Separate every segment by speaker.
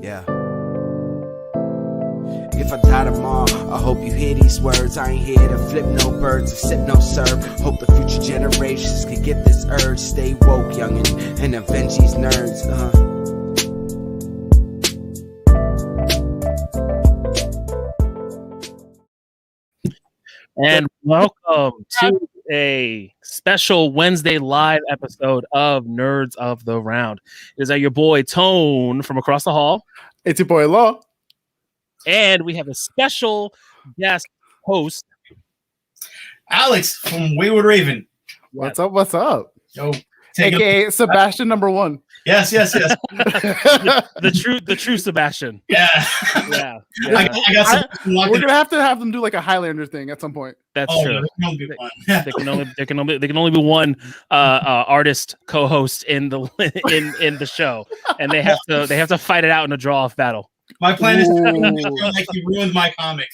Speaker 1: Yeah. If I die tomorrow, I hope you hear these words. I ain't here to flip no birds or sip no syrup. Hope the future generations can get this urge. Stay woke, youngin', and avenge these nerds.
Speaker 2: And welcome to a special Wednesday live episode of Nerds of the Round. It is your boy Tone from across the hall.
Speaker 3: It's your boy Law.
Speaker 2: And we have a special guest host,
Speaker 4: Alex from Wayward Raven.
Speaker 3: What's up? What's up?
Speaker 4: Yo,
Speaker 3: AKA Sebastian number 1.
Speaker 4: Yes.
Speaker 2: the true Sebastian.
Speaker 4: Yeah.
Speaker 2: I
Speaker 4: got some.
Speaker 3: We're gonna have them do like a Highlander thing at some point.
Speaker 2: That's true.
Speaker 4: There
Speaker 2: can only be one artist co-host in the in the show, and they have to fight it out in a draw-off battle.
Speaker 4: My plan is to feel like you ruined my comic.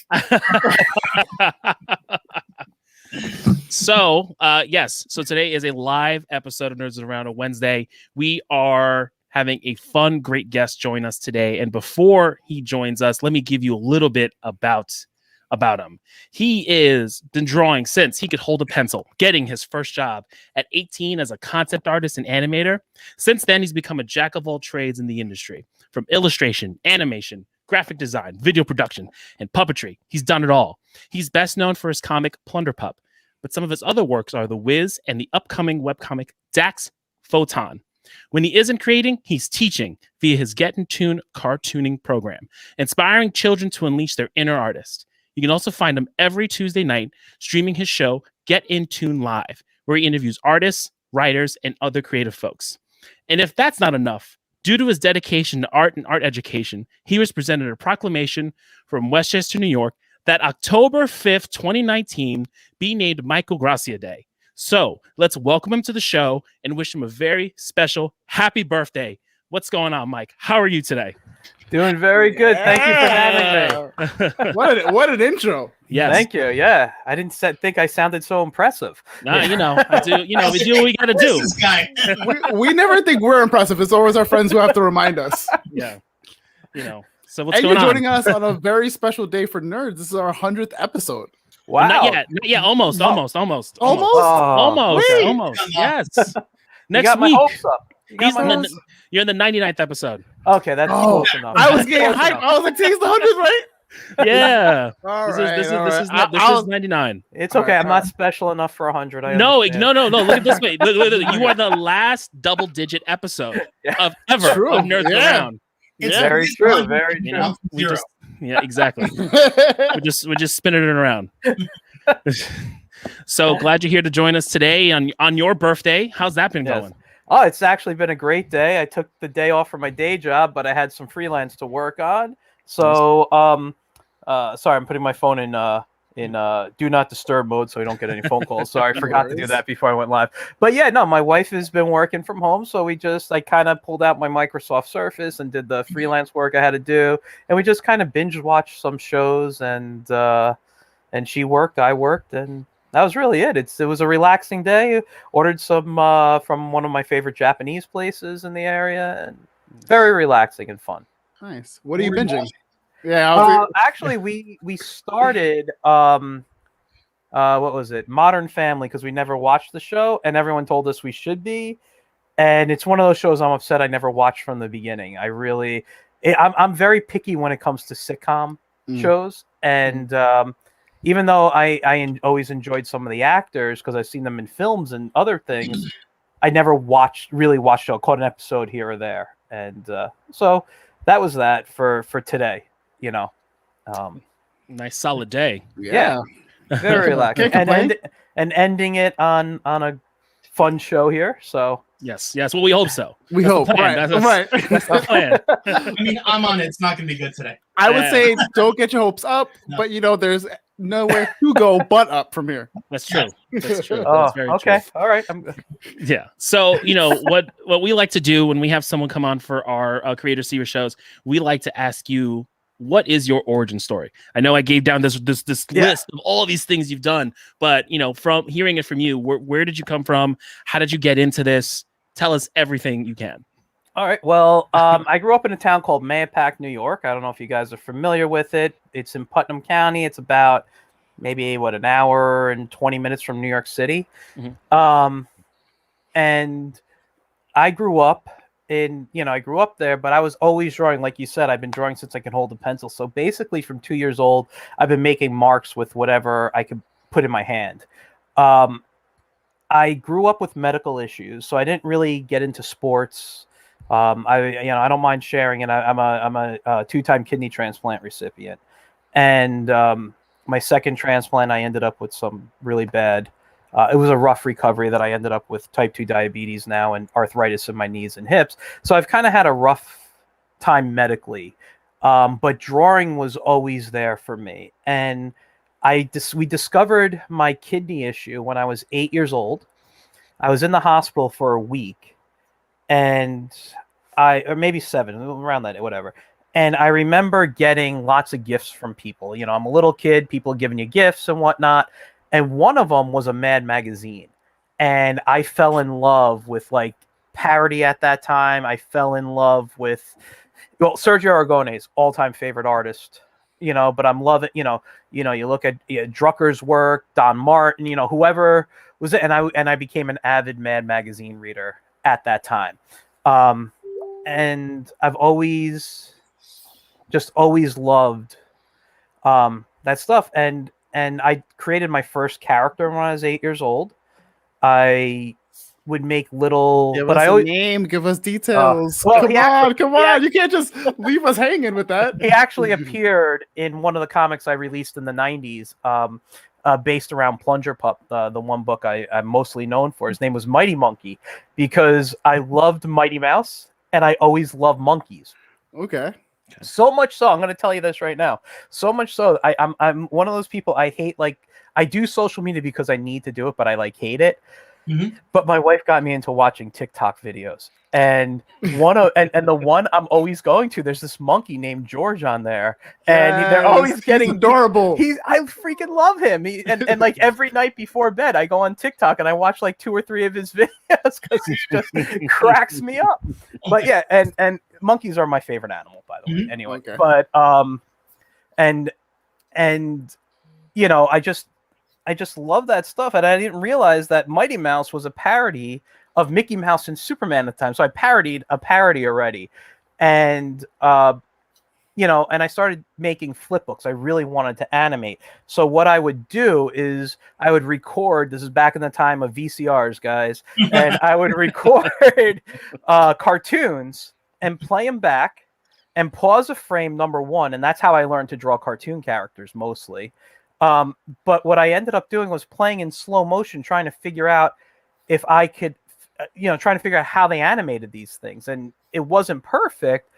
Speaker 2: So today is a live episode of Nerds Around, a Wednesday. We are having a fun, great guest join us today. And before he joins us, let me give you a little bit about him. He is been drawing since he could hold a pencil, getting his first job at 18 as a concept artist and animator. Since then, he's become a jack of all trades in the industry, from illustration, animation, graphic design, video production, and puppetry. He's done it all. He's best known for his comic Plunder Pup, but some of his other works are The Wiz and the upcoming webcomic Dax Photon. When he isn't creating, he's teaching via his Get in Tune cartooning program, inspiring children to unleash their inner artist. You can also find him every Tuesday night streaming his show Get in Tune Live, where he interviews artists, writers, and other creative folks. And if that's not enough, due to his dedication to art and art education, he was presented a proclamation from Westchester, New York, that October 5th, 2019 be named Michael Grassia Day. So let's welcome him to the show and wish him a very special happy birthday. What's going on, Mike? How are you today?
Speaker 5: Doing very good. Thank you for having me.
Speaker 3: What an intro.
Speaker 2: Yes.
Speaker 5: Thank you. Yeah. I didn't think I sounded so impressive.
Speaker 2: Nah, I do. We do what we got to do.
Speaker 4: This guy.
Speaker 3: we never think we're impressive. It's always our friends who have to remind us.
Speaker 2: Yeah. So what's
Speaker 3: and
Speaker 2: going
Speaker 3: you're
Speaker 2: on?
Speaker 3: joining us on a very special day for nerds. This is our 100th episode.
Speaker 5: Wow.
Speaker 2: Not yet. Almost.
Speaker 3: Almost?
Speaker 2: Almost. Yes.
Speaker 5: You got my hopes up.
Speaker 2: You're in the 99th episode.
Speaker 5: Okay, that's close enough.
Speaker 3: I was getting hyped. I was like, today's the 100th, right?
Speaker 2: Yeah.
Speaker 3: This
Speaker 2: is 99.
Speaker 5: It's okay. I'm not special enough for 100.
Speaker 2: No. Look at this way. Look, you are the last double-digit episode of ever of Nerds Around.
Speaker 5: It's very true. Very true.
Speaker 2: Exactly. we're just spinning it around. So glad you're here to join us today on your birthday. How's that been going?
Speaker 5: Oh, it's actually been a great day. I took the day off from my day job, but I had some freelance to work on. So, sorry, I'm putting my phone in do not disturb mode so we don't get any phone calls. Sorry, I forgot to do that before I went live. But yeah, no, my wife has been working from home, so I kind of pulled out my Microsoft Surface and did the freelance work I had to do, and we just kind of binge watched some shows, and she worked, I worked, and that was really it. It was a relaxing day. Ordered some from one of my favorite Japanese places in the area, and very relaxing and fun.
Speaker 3: Nice. What are you binging? Yeah,
Speaker 5: actually, we started what was it? Modern Family, because we never watched the show, and everyone told us we should be. And it's one of those shows I'm upset I never watched from the beginning. I'm very picky when it comes to sitcom shows, and even though I always enjoyed some of the actors because I've seen them in films and other things, I never really watched show. Caught an episode here or there, and so that was that for today.
Speaker 2: Nice solid day.
Speaker 5: Yeah. Very relaxing, and ending it on a fun show here. So
Speaker 2: yes. Well, we hope so.
Speaker 3: We hope. Right.
Speaker 2: That's the plan.
Speaker 4: I mean, I'm on it. It's not going to be good today.
Speaker 3: I would say don't get your hopes up, but there's nowhere to go but up from here.
Speaker 2: That's true. That's true.
Speaker 5: Oh,
Speaker 2: That's very
Speaker 5: okay.
Speaker 2: true.
Speaker 5: All right.
Speaker 2: Yeah. So, what we like to do when we have someone come on for our Creator Series shows, we like to ask you, what is your origin story? I know I gave down this list of all these things you've done, but from hearing it from you, where did you come from? How did you get into this? Tell us everything you can.
Speaker 5: All right. Well, I grew up in a town called Mahopac, New York. I don't know if you guys are familiar with it. It's in Putnam County. It's about maybe an hour and 20 minutes from New York City. And I grew up I grew up there, but I was always drawing. Like you said, I've been drawing since I can hold a pencil. So basically from 2 years old, I've been making marks with whatever I could put in my hand. I grew up with medical issues, so I didn't really get into sports. I don't mind sharing it. I'm a 2-time kidney transplant recipient, and my second transplant, I ended up with some really bad. It was a rough recovery that I ended up with type 2 diabetes now and arthritis in my knees and hips. So I've kind of had a rough time medically, but drawing was always there for me. And we discovered my kidney issue when I was 8 years old. I was in the hospital for a week, or maybe 7, around that, whatever. And I remember getting lots of gifts from people. I'm a little kid, people giving you gifts and whatnot. And one of them was a Mad magazine. And I fell in love with parody at that time. I fell in love with, Sergio Aragone's all-time favorite artist, but I'm loving, you look at Drucker's work, Don Martin, whoever was it. And I became an avid Mad magazine reader at that time. And I've always loved that stuff. And I created my first character when I was 8 years old. I would make little,
Speaker 3: give us a name, give us details. Come on, you can't just leave us hanging with that.
Speaker 5: He actually appeared in one of the comics I released in the 90s, based around Plunger Pup, the one book I'm mostly known for. His name was Mighty Monkey, because I loved Mighty Mouse and I always loved monkeys.
Speaker 3: Okay.
Speaker 5: So much so, I'm going to tell you this right now. So much so, I'm one of those people I hate. I do social media because I need to do it, but I hate it. Mm-hmm. But my wife got me into watching TikTok videos, and the one I'm always going to, there's this monkey named George on there, and they're always getting
Speaker 3: adorable.
Speaker 5: I freaking love him. And every night before bed, I go on TikTok and I watch 2 or 3 of his videos because he just cracks me up. But yeah, and monkeys are my favorite animal, by the way. Mm-hmm. Anyway, okay. But I just love that stuff, and I didn't realize that Mighty Mouse was a parody of Mickey Mouse and Superman at the time. So I parodied a parody already, and and I started making flip books. I really wanted to animate. So what I would do is I would record. This is back in the time of VCRs, guys, and I would record cartoons and play them back and pause a frame number 1, and that's how I learned to draw cartoon characters mostly. But what I ended up doing was playing in slow motion, trying to figure out if I could, trying to figure out how they animated these things. And it wasn't perfect.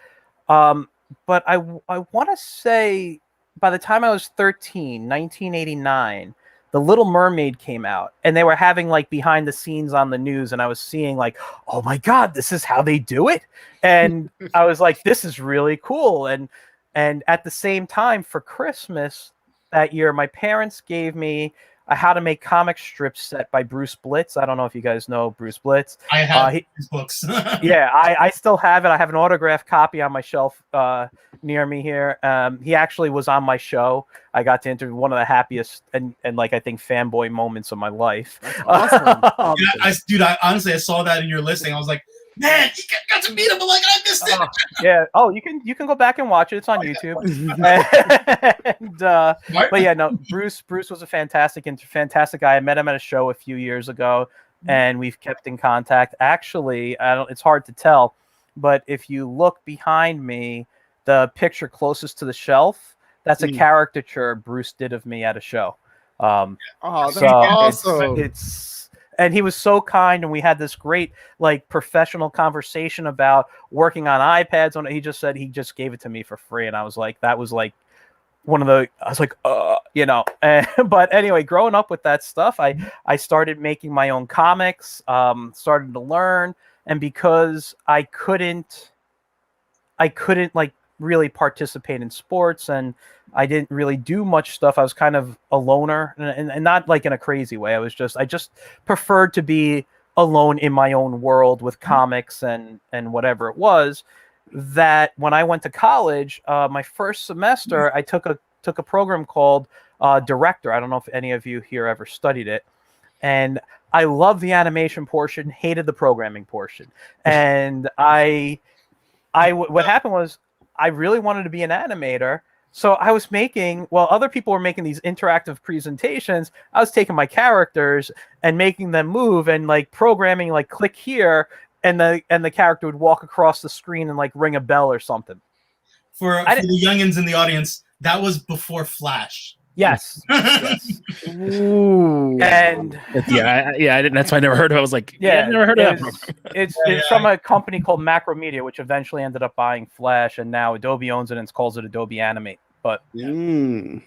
Speaker 5: But I want to say by the time I was 13, 1989, The Little Mermaid came out, and they were having behind the scenes on the news. And I was seeing oh my God, this is how they do it. And I was like, this is really cool. And at the same time, for Christmas that year, my parents gave me a How to Make Comic Strips set by Bruce Blitz. I don't know if you guys know Bruce Blitz.
Speaker 4: I have his books.
Speaker 5: Yeah, I still have it. I have an autographed copy on my shelf near me here. He actually was on my show. I got to interview, one of the happiest and I think fanboy moments of my life.
Speaker 3: That's awesome.
Speaker 4: I honestly, I saw that in your listing. I was like, man, you got to meet him, but I missed it.
Speaker 5: Yeah. Oh, you can go back and watch it. It's on YouTube. But yeah, no, Bruce was a fantastic guy. I met him at a show a few years ago, and we've kept in contact. Actually, it's hard to tell, but if you look behind me, the picture closest to the shelf, that's a caricature Bruce did of me at a show.
Speaker 3: That's awesome.
Speaker 5: And he was so kind, and we had this great professional conversation about working on iPads. He just said he just gave it to me for free, and I was like, that was one of the. I was like, But anyway, growing up with that stuff, I started making my own comics, started to learn, and because I couldn't really participate in sports, and I didn't really do much stuff. I was kind of a loner, and not in a crazy way. I just preferred to be alone in my own world with comics and whatever it was, that when I went to college, my first semester, I took a program called Director. I don't know if any of you here ever studied it. And I loved the animation portion, hated the programming portion. And what happened was I really wanted to be an animator. So I was while other people were making these interactive presentations, I was taking my characters and making them move and like programming, like click here, and the character would walk across the screen and like ring a bell or something.
Speaker 4: For the youngins in the audience, that was before Flash.
Speaker 5: Yes. Yes.
Speaker 3: Ooh.
Speaker 5: And
Speaker 2: I didn't. That's why I never heard of it. I was like,
Speaker 5: yeah,
Speaker 2: I never heard of that.
Speaker 5: It's from a company called Macromedia, which eventually ended up buying Flash, and now Adobe owns it and calls it Adobe Animate. But which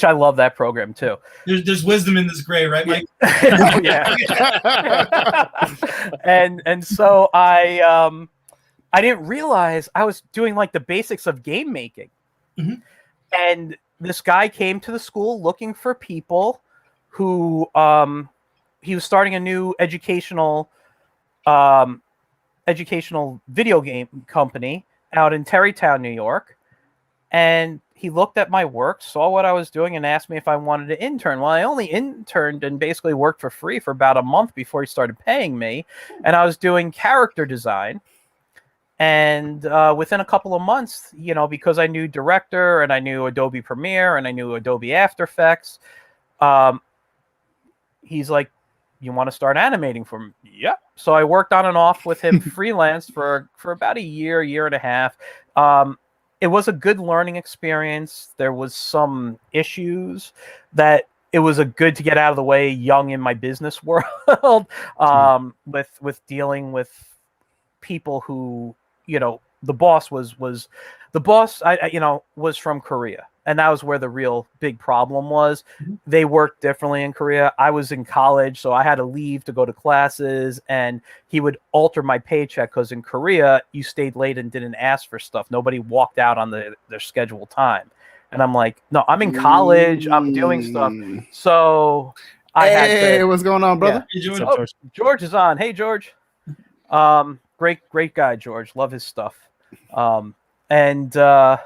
Speaker 5: I love that program too.
Speaker 4: There's wisdom in this gray, right, Mike?
Speaker 5: Yeah. and so I didn't realize I was doing like the basics of game making.
Speaker 4: Mm-hmm.
Speaker 5: And this guy came to the school looking for people who he was starting a new educational video game company out in Terrytown, New York. And he looked at my work, saw what I was doing, and asked me if I wanted to intern. Well, I only interned and basically worked for free for about a month before he started paying me. And I was doing character design. And within a couple of months, because I knew Director and I knew Adobe Premiere and I knew Adobe After Effects, he's like, "You want to start animating for me?" Yeah. So I worked on and off with him freelance for about a year and a half. It was a good learning experience. There was some issues that it was a good to get out of the way young in my business world, with dealing with people who, the boss was from Korea, and that was where the real big problem was. Mm-hmm. They worked differently in Korea. I was in college, so I had to leave to go to classes, and he would alter my paycheck because in Korea you stayed late and didn't ask for stuff. Nobody walked out on their scheduled time, and I'm like, no, I'm in college, I'm doing stuff, so I had to.
Speaker 3: Hey, what's going on, brother?
Speaker 4: Yeah.
Speaker 2: What's up, George?
Speaker 5: George is on. Hey, George. Great guy, George. Love his stuff. And so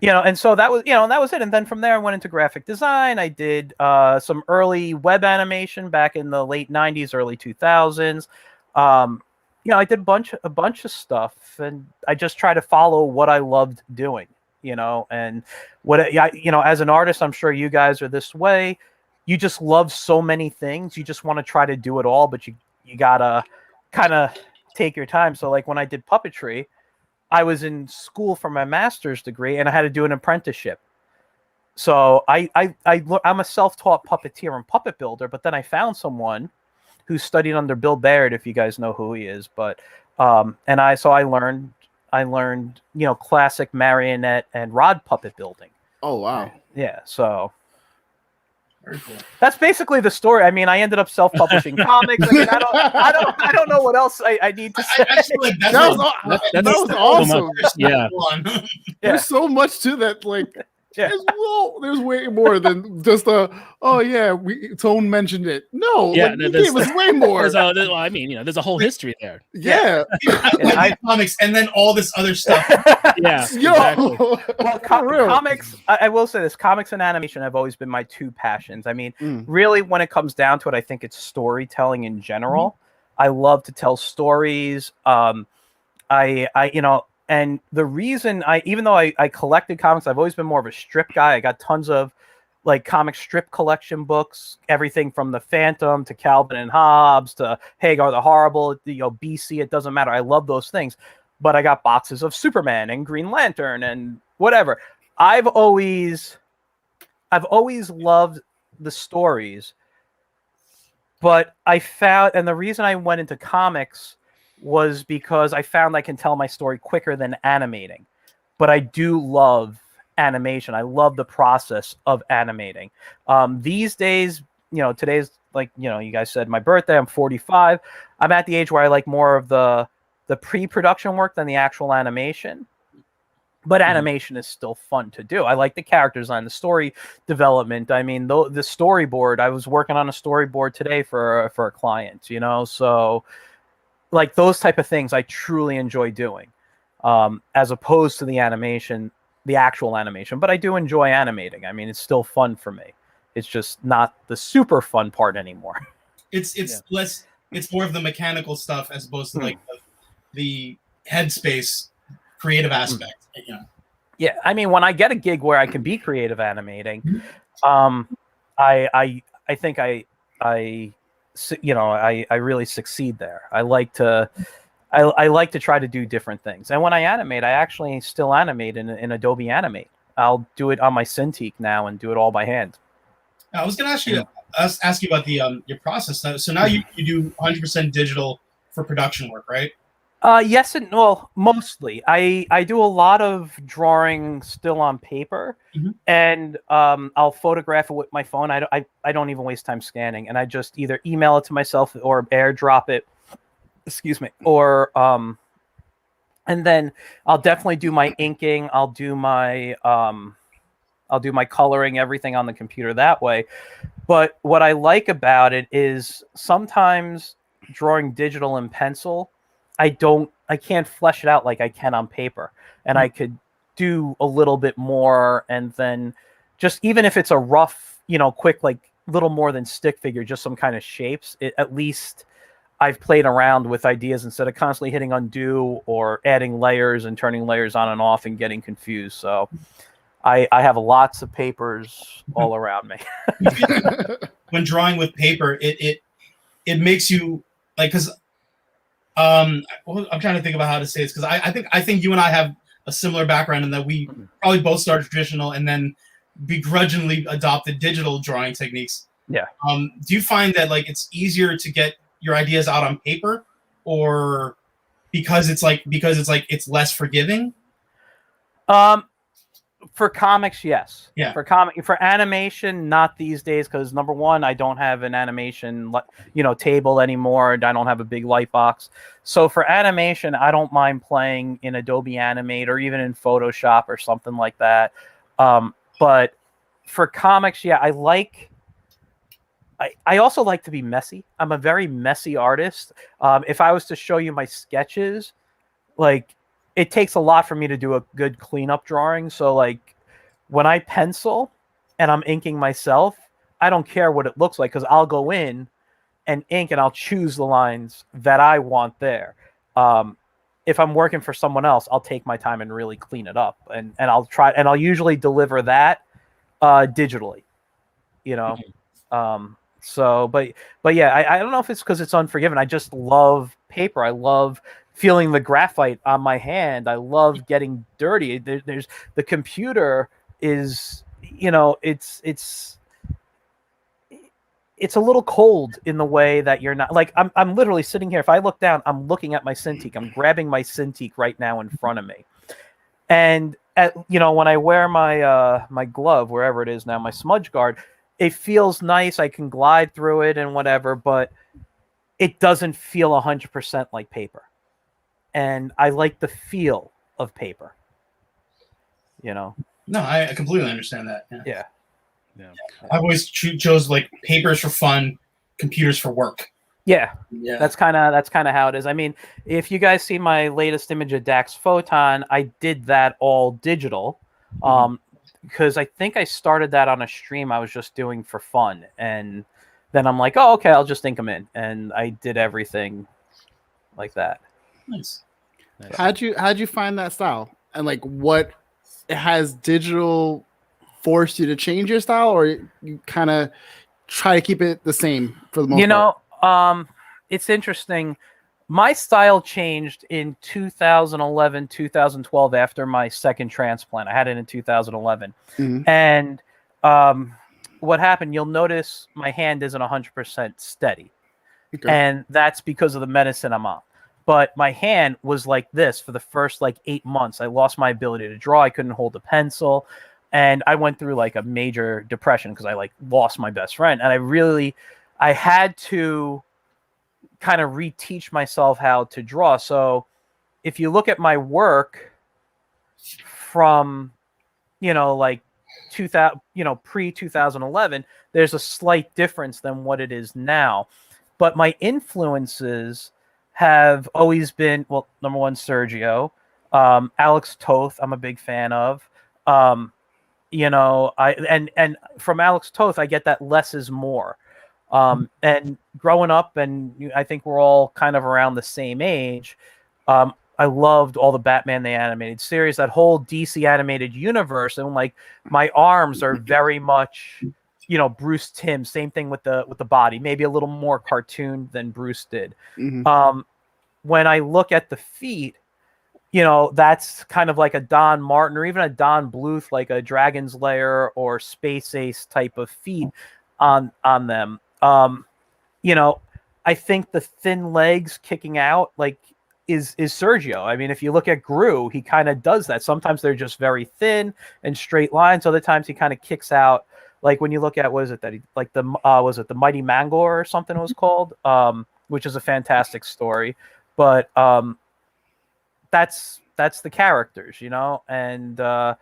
Speaker 5: that was, that was it. And then from there, I went into graphic design. I did some early web animation back in the late 90s, early 2000s. I did a bunch of stuff, and I just try to follow what I loved doing, and as an artist, I'm sure you guys are this way. You just love so many things. You just want to try to do it all, but you gotta kind of take your time. So like when I did puppetry, I was in school for my master's degree and I had to do an apprenticeship. So I'm a self-taught puppeteer and puppet builder, but then I found someone who studied under Bill Baird, if you guys know who he is. But I learned classic marionette and rod puppet building.
Speaker 3: Oh wow.
Speaker 5: Yeah, so
Speaker 4: Very cool.
Speaker 5: that's basically the story. I mean, I ended up self-publishing comics. I mean, I don't know what else I need to say.
Speaker 4: I feel like
Speaker 3: That was awesome.
Speaker 2: Yeah.
Speaker 3: There's so much to that. Like,
Speaker 5: Yeah.
Speaker 3: there's way more than just Tone mentioned it. No,
Speaker 2: Yeah,
Speaker 3: you gave us way more.
Speaker 2: There's a whole history there.
Speaker 3: Yeah.
Speaker 4: Comics and then all this other stuff.
Speaker 2: Yeah.
Speaker 3: Yo.
Speaker 2: Exactly.
Speaker 5: Well,
Speaker 3: For real.
Speaker 5: comics, I will say this, comics and animation have always been my two passions. I mean, really, when it comes down to it, I think it's storytelling in general. I love to tell stories. And the reason even though I collected comics, I've always been more of a strip guy. I got tons of like comic strip collection books, everything from the Phantom to Calvin and Hobbes to Hagar the Horrible, BC, it doesn't matter. I love those things. But I got boxes of Superman and Green Lantern and whatever. I've always loved the stories, but I found, and the reason I went into comics was because I found I can tell my story quicker than animating. But I do love animation. I love the process of animating. These days, today's like, you guys said my birthday, I'm 45. I'm at the age where I like more of the pre-production work than the actual animation. But animation is still fun to do. I like the character design, the story development. I mean, the storyboard. I was working on a storyboard today for a client, you know. So, like those type of things, I truly enjoy doing, as opposed to the animation, the actual animation. But I do enjoy animating. I mean, it's still fun for me. It's just not the super fun part anymore.
Speaker 4: It's less. It's more of the mechanical stuff as opposed to like the headspace creative aspect. You know.
Speaker 5: Yeah, I mean, when I get a gig where I can be creative animating, I think I really succeed there. I like to try to do different things, and when I animate, I actually still animate in Adobe Animate. I'll do it on my Cintiq now and do it all by hand.
Speaker 4: I was going to ask you about the your process. So now you do 100% digital for production work, right?
Speaker 5: Yes and well, mostly. I do a lot of drawing still on paper, and I'll photograph it with my phone. I don't even waste time scanning, and I just either email it to myself or AirDrop it. Excuse me. Or and then I'll definitely do my inking. I'll do my coloring, everything on the computer that way. But what I like about it is sometimes drawing digital in pencil, I can't flesh it out like I can on paper. And I could do a little bit more, and then just even if it's a rough, quick, like little more than stick figure, just some kind of shapes, at least I've played around with ideas instead of constantly hitting undo or adding layers and turning layers on and off and getting confused. So I have lots of papers all around me.
Speaker 4: When drawing with paper, it makes you like, because I'm trying to think about how to say this, because I think you and I have a similar background in that we probably both started traditional and then begrudgingly adopted digital drawing techniques.
Speaker 5: Yeah.
Speaker 4: Do you find that like it's easier to get your ideas out on paper, or because it's less forgiving?
Speaker 5: For comics, yes.
Speaker 4: Yeah.
Speaker 5: For animation, not these days, because number one, I don't have an animation table anymore, and I don't have a big light box. So for animation, I don't mind playing in Adobe Animate or even in Photoshop or something like that. But for comics, yeah, I also like to be messy. I'm a very messy artist. If I was to show you my sketches, like, it takes a lot for me to do a good cleanup drawing. So like when I pencil and I'm inking myself, I don't care what it looks like, because I'll go in and ink and I'll choose the lines that I want there. If I'm working for someone else, I'll take my time and really clean it up, and I'll usually deliver that digitally, So, but yeah, I don't know if it's because it's unforgiving. I just love paper. I love feeling the graphite on my hand. I love getting dirty. There's the computer is, it's a little cold in the way that you're not like, I'm literally sitting here. If I look down, I'm looking at my Cintiq. I'm grabbing my Cintiq right now in front of me. And when I wear my glove, wherever it is now, my smudge guard, it feels nice. I can glide through it and whatever, but it doesn't feel 100% like paper. And I like the feel of paper.
Speaker 4: No, I completely understand that.
Speaker 5: Yeah.
Speaker 4: I've always chose like papers for fun, computers for work.
Speaker 5: Yeah. That's kind of how it is. I mean, if you guys see my latest image of Dax Photon, I did that all digital. Because I think I started that on a stream I was just doing for fun, and then I'm like, oh, okay, I'll just ink them in, and I did everything like that.
Speaker 4: Nice.
Speaker 3: How'd you find that style, and like what has digital forced you to change your style, or you kind of try to keep it the same for the most part?
Speaker 5: It's interesting. My style changed in 2011, 2012 after my second transplant. I had it in 2011. And what happened, you'll notice my hand isn't 100% steady. Okay. And that's because of the medicine I'm on. But my hand was like this for the first 8 months. I lost my ability to draw. I couldn't hold a pencil. And I went through a major depression because I lost my best friend. And I had to kind of reteach myself how to draw. So if you look at my work from, like 2000, pre 2011, there's a slight difference than what it is now. But my influences have always been, well, number one, Sergio, Alex Toth, I'm a big fan of. And from Alex Toth, I get that less is more. And growing up, and I think we're all kind of around the same age. I loved all the Batman the Animated Series, that whole DC animated universe, and like my arms are very much, Bruce Timm. Same thing with the body, maybe a little more cartoon than Bruce did.
Speaker 3: Mm-hmm.
Speaker 5: When I look at the feet, that's kind of like a Don Martin or even a Don Bluth, like a Dragon's Lair or Space Ace type of feet on them. I think the thin legs kicking out, like, is Sergio. I mean, if you look at Gru, he kind of does that. Sometimes they're just very thin and straight lines. Other times he kind of kicks out. Like when you look at, was it the Mighty Mangor or something it was called, which is a fantastic story. But that's the characters, and I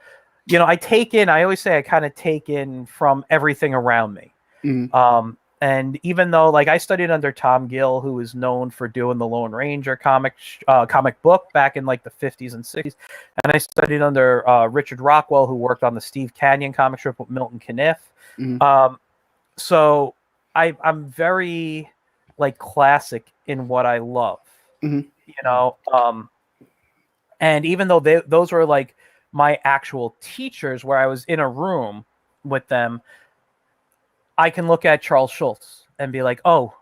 Speaker 5: always say I kind of take in from everything around me.
Speaker 3: Mm-hmm.
Speaker 5: And even though, like, I studied under Tom Gill, who is known for doing the Lone Ranger comic book back in like the 50s and 60s, and I studied under Richard Rockwell, who worked on the Steve Canyon comic strip with Milton Caniff.
Speaker 3: Mm-hmm.
Speaker 5: So I'm very like classic in what I love,
Speaker 3: Mm-hmm.
Speaker 5: And even though those were like my actual teachers, where I was in a room with them, I can look at Charles Schultz and be like, oh,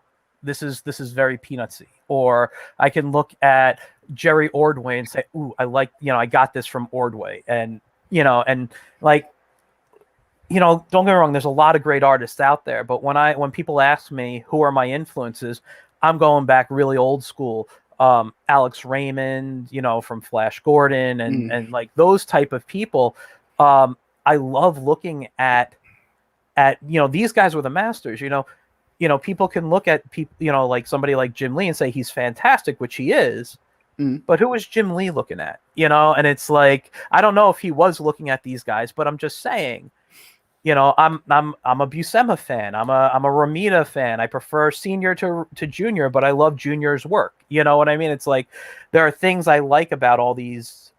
Speaker 5: this is very Peanutsy. Or I can look at Jerry Ordway and say, ooh, I got this from Ordway. And, don't get me wrong, there's a lot of great artists out there. But when people ask me who are my influences, I'm going back really old school. Alex Raymond, from Flash Gordon and like those type of people. I love looking at these guys were the masters. People can look at people, like somebody like Jim Lee and say he's fantastic, which he is. But who is Jim Lee looking at? And it's like, I don't know if he was looking at these guys, but I'm just saying, I'm a Buscema fan. I'm a Romita fan. I prefer Senior to Junior, but I love Junior's work. You know what I mean? It's like there are things I like about all these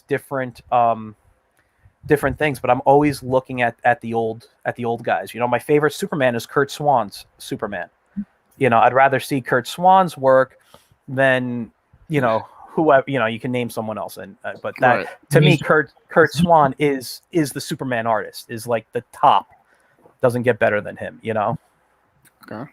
Speaker 5: different things, but I'm always looking at the old guys. My favorite Superman is Kurt Swan's Superman. I'd rather see Kurt Swan's work than whoever. You can name someone else, but that
Speaker 3: Right.
Speaker 5: To me, Kurt Swan is the Superman artist, is like the top. Doesn't get better than him.
Speaker 3: Okay.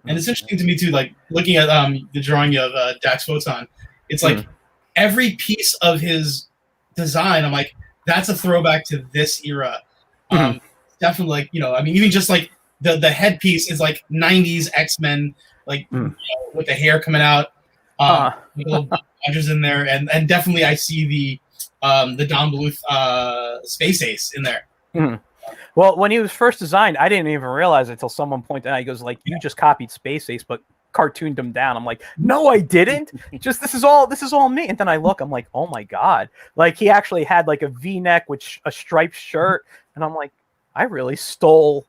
Speaker 4: And it's interesting to me too, like looking at the drawing of Dax Photon. It's like every piece of his design, I'm like, that's a throwback to this era. Definitely, like, even just like the headpiece is like 90s X-Men, like with the hair coming out, little badges in there, and definitely I see the Don Bluth Space Ace in there.
Speaker 5: Well, when he was first designed, I didn't even realize it until someone pointed out. He goes, like, you just copied Space Ace, but cartooned him down. I'm like, no, I didn't. Just this is all me. And then I look, I'm like, oh my god, like he actually had like a V-neck with a striped shirt, and I'm like, I really stole.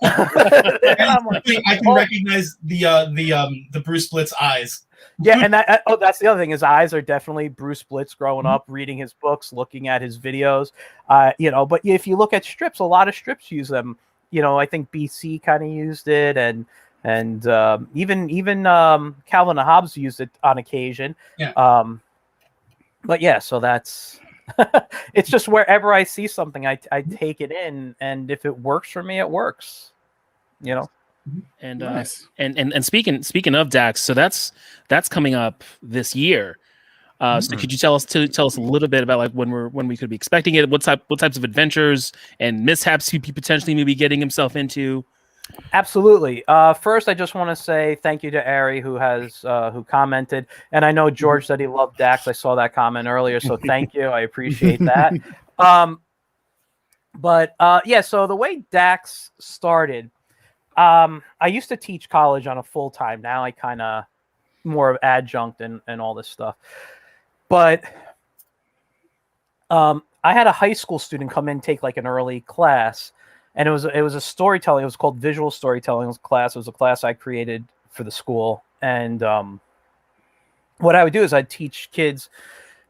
Speaker 5: I'm like,
Speaker 4: I can recognize the Bruce Blitz eyes.
Speaker 5: Yeah, and that's the other thing. His eyes are definitely Bruce Blitz growing up, reading his books, looking at his videos. But if you look at strips, a lot of strips use them. I think BC kind of used it, and even Calvin and Hobbes used it on occasion.
Speaker 4: Yeah.
Speaker 5: But yeah, so that's it's just wherever I see something, I take it in, and if it works for me, it works.
Speaker 2: And
Speaker 3: Nice.
Speaker 2: and speaking of Dax, so that's coming up this year. So could you tell us a little bit about like when we could be expecting it? What types of adventures and mishaps he potentially may be getting himself into?
Speaker 5: Absolutely. First, I just want to say thank you to Ari who commented, and I know George said he loved Dax. I saw that comment earlier, so thank you. I appreciate that. So the way Dax started, I used to teach college on a full time. Now I kind of more of adjunct and all this stuff. But I had a high school student come in, take like an early class, and it was a storytelling. It was called visual storytelling class. It was a class I created for the school. And what I would do is I'd teach kids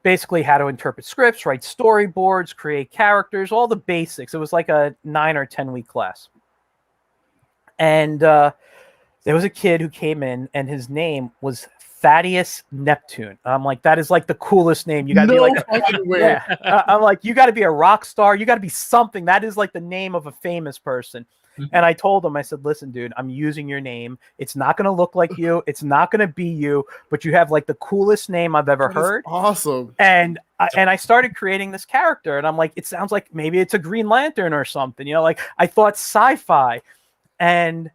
Speaker 5: basically how to interpret scripts, write storyboards, create characters, all the basics. It was like a 9 or 10 week class. And there was a kid who came in, and his name was Thaddeus Neptune. I'm like, that is like the coolest name. You got to be like, I'm like, you got to be a rock star. You got to be something. That is like the name of a famous person. And I told him, I said, listen, dude, I'm using your name. It's not going to look like you. It's not going to be you, but you have like the coolest name I've ever heard.
Speaker 3: Awesome.
Speaker 5: And I started creating this character, and I'm like, it sounds like maybe it's a Green Lantern or something, you know, like I thought sci-fi. And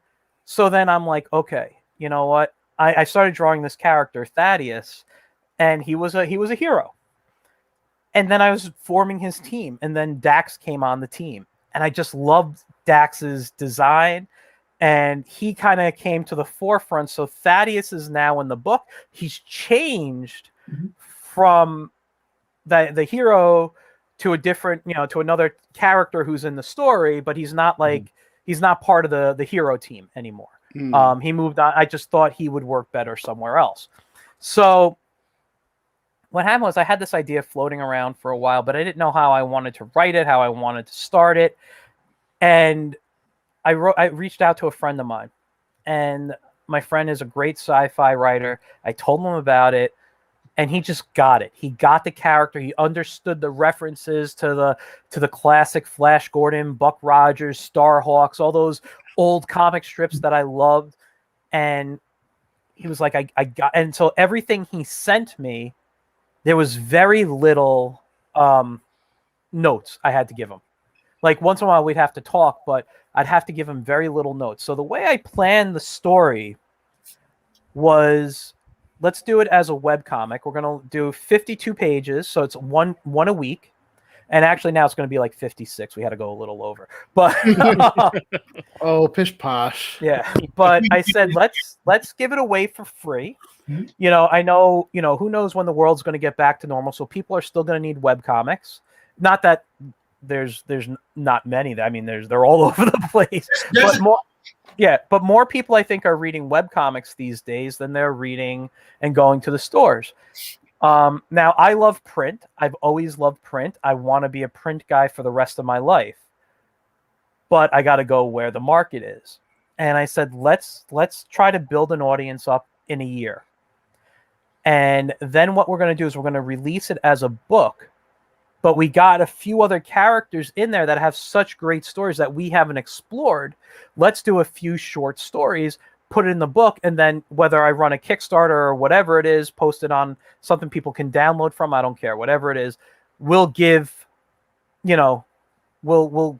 Speaker 5: so then I'm like, okay, you know what? I started drawing this character, Thaddeus, and he was a hero. And then I was forming his team, and then Dax came on the team, and I just loved Dax's design, and he kind of came to the forefront. So Thaddeus is now in the book. He's changed from the hero to a different, you know, to another character who's in the story, but he's not like he's not part of the hero team anymore. He moved on. I just thought he would work better somewhere else. So what happened was I had this idea floating around for a while, but I didn't know how I wanted to write it, how I wanted to start it. And I reached out to a friend of mine, and my friend is a great sci-fi writer. I told him about it, and he just got it. He got the character. He understood the references to the classic Flash Gordon, Buck Rogers, Starhawks, all those old comic strips that I loved. And he was like, I got, and so everything he sent me, there was very little notes I had to give him. Like once in a while we'd have to talk, but I'd have to give him very little notes. So the way I planned the story was, let's do it as a webcomic. We're going to do 52 pages. So it's one a week. And actually now it's going to be like 56. We had to go a little over, but
Speaker 3: oh, pish posh.
Speaker 5: Yeah. But I said, let's give it away for free. You know, I know, you know, who knows when the world's going to get back to normal. So people are still going to need webcomics. Not that there's not many. I mean, they're all over the place. But more, but more people I think are reading webcomics these days than they're reading and going to the stores. Now I love print. I've always loved print. I want to be a print guy for the rest of my life, but I got to go where the market is. And I said, let's try to build an audience up in a year. And then what we're going to do is we're going to release it as a book, but we got a few other characters in there that have such great stories that we haven't explored. Let's do a few short stories, put it in the book, and then whether I run a Kickstarter or whatever it is, post it on something people can download from, I don't care, whatever it is, we'll give, you know, we'll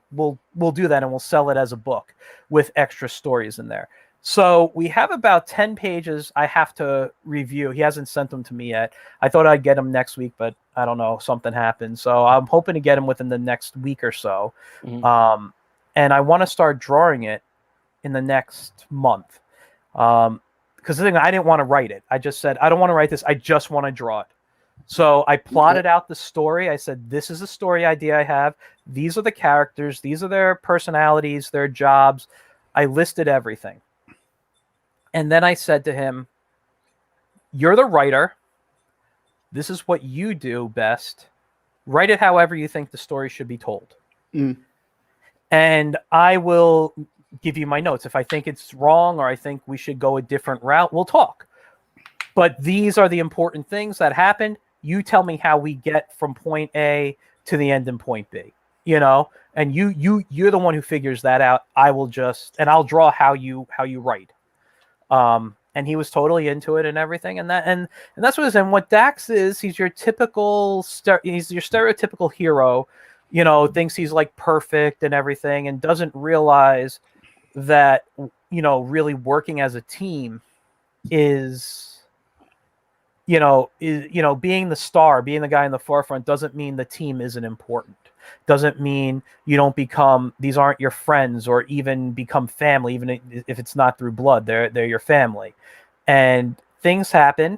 Speaker 5: do that, and we'll sell it as a book with extra stories in there. So we have about 10 pages I have to review. He hasn't sent them to me yet. I thought I'd get them next week, but I don't know, something happened. So I'm hoping to get them within the next week or so. And I want to start drawing it in the next month. Because the thing, I didn't want to write it. I just said, I don't want to write this. I just want to draw it. So I plotted out the story. I said, this is the story idea I have. These are the characters. These are their personalities, their jobs. I listed everything. And then I said to him, you're the writer. This is what you do best. Write it however you think the story should be told. And I will give you my notes. If I think it's wrong or I think we should go a different route, we'll talk. But these are the important things that happened. You tell me how we get from point A to the end in point B, you know, and you're the one who figures that out. I will just, and I'll draw how you write. And he was totally into it and everything. And that's what it is. And what Dax is, he's your typical, he's your stereotypical hero, you know, thinks he's like perfect and everything, and doesn't realize that, you know, really working as a team is, being the star, being the guy in the forefront doesn't mean the team isn't important. Doesn't mean you don't become, these aren't your friends or even become family, even if it's not through blood, they're your family. And things happen,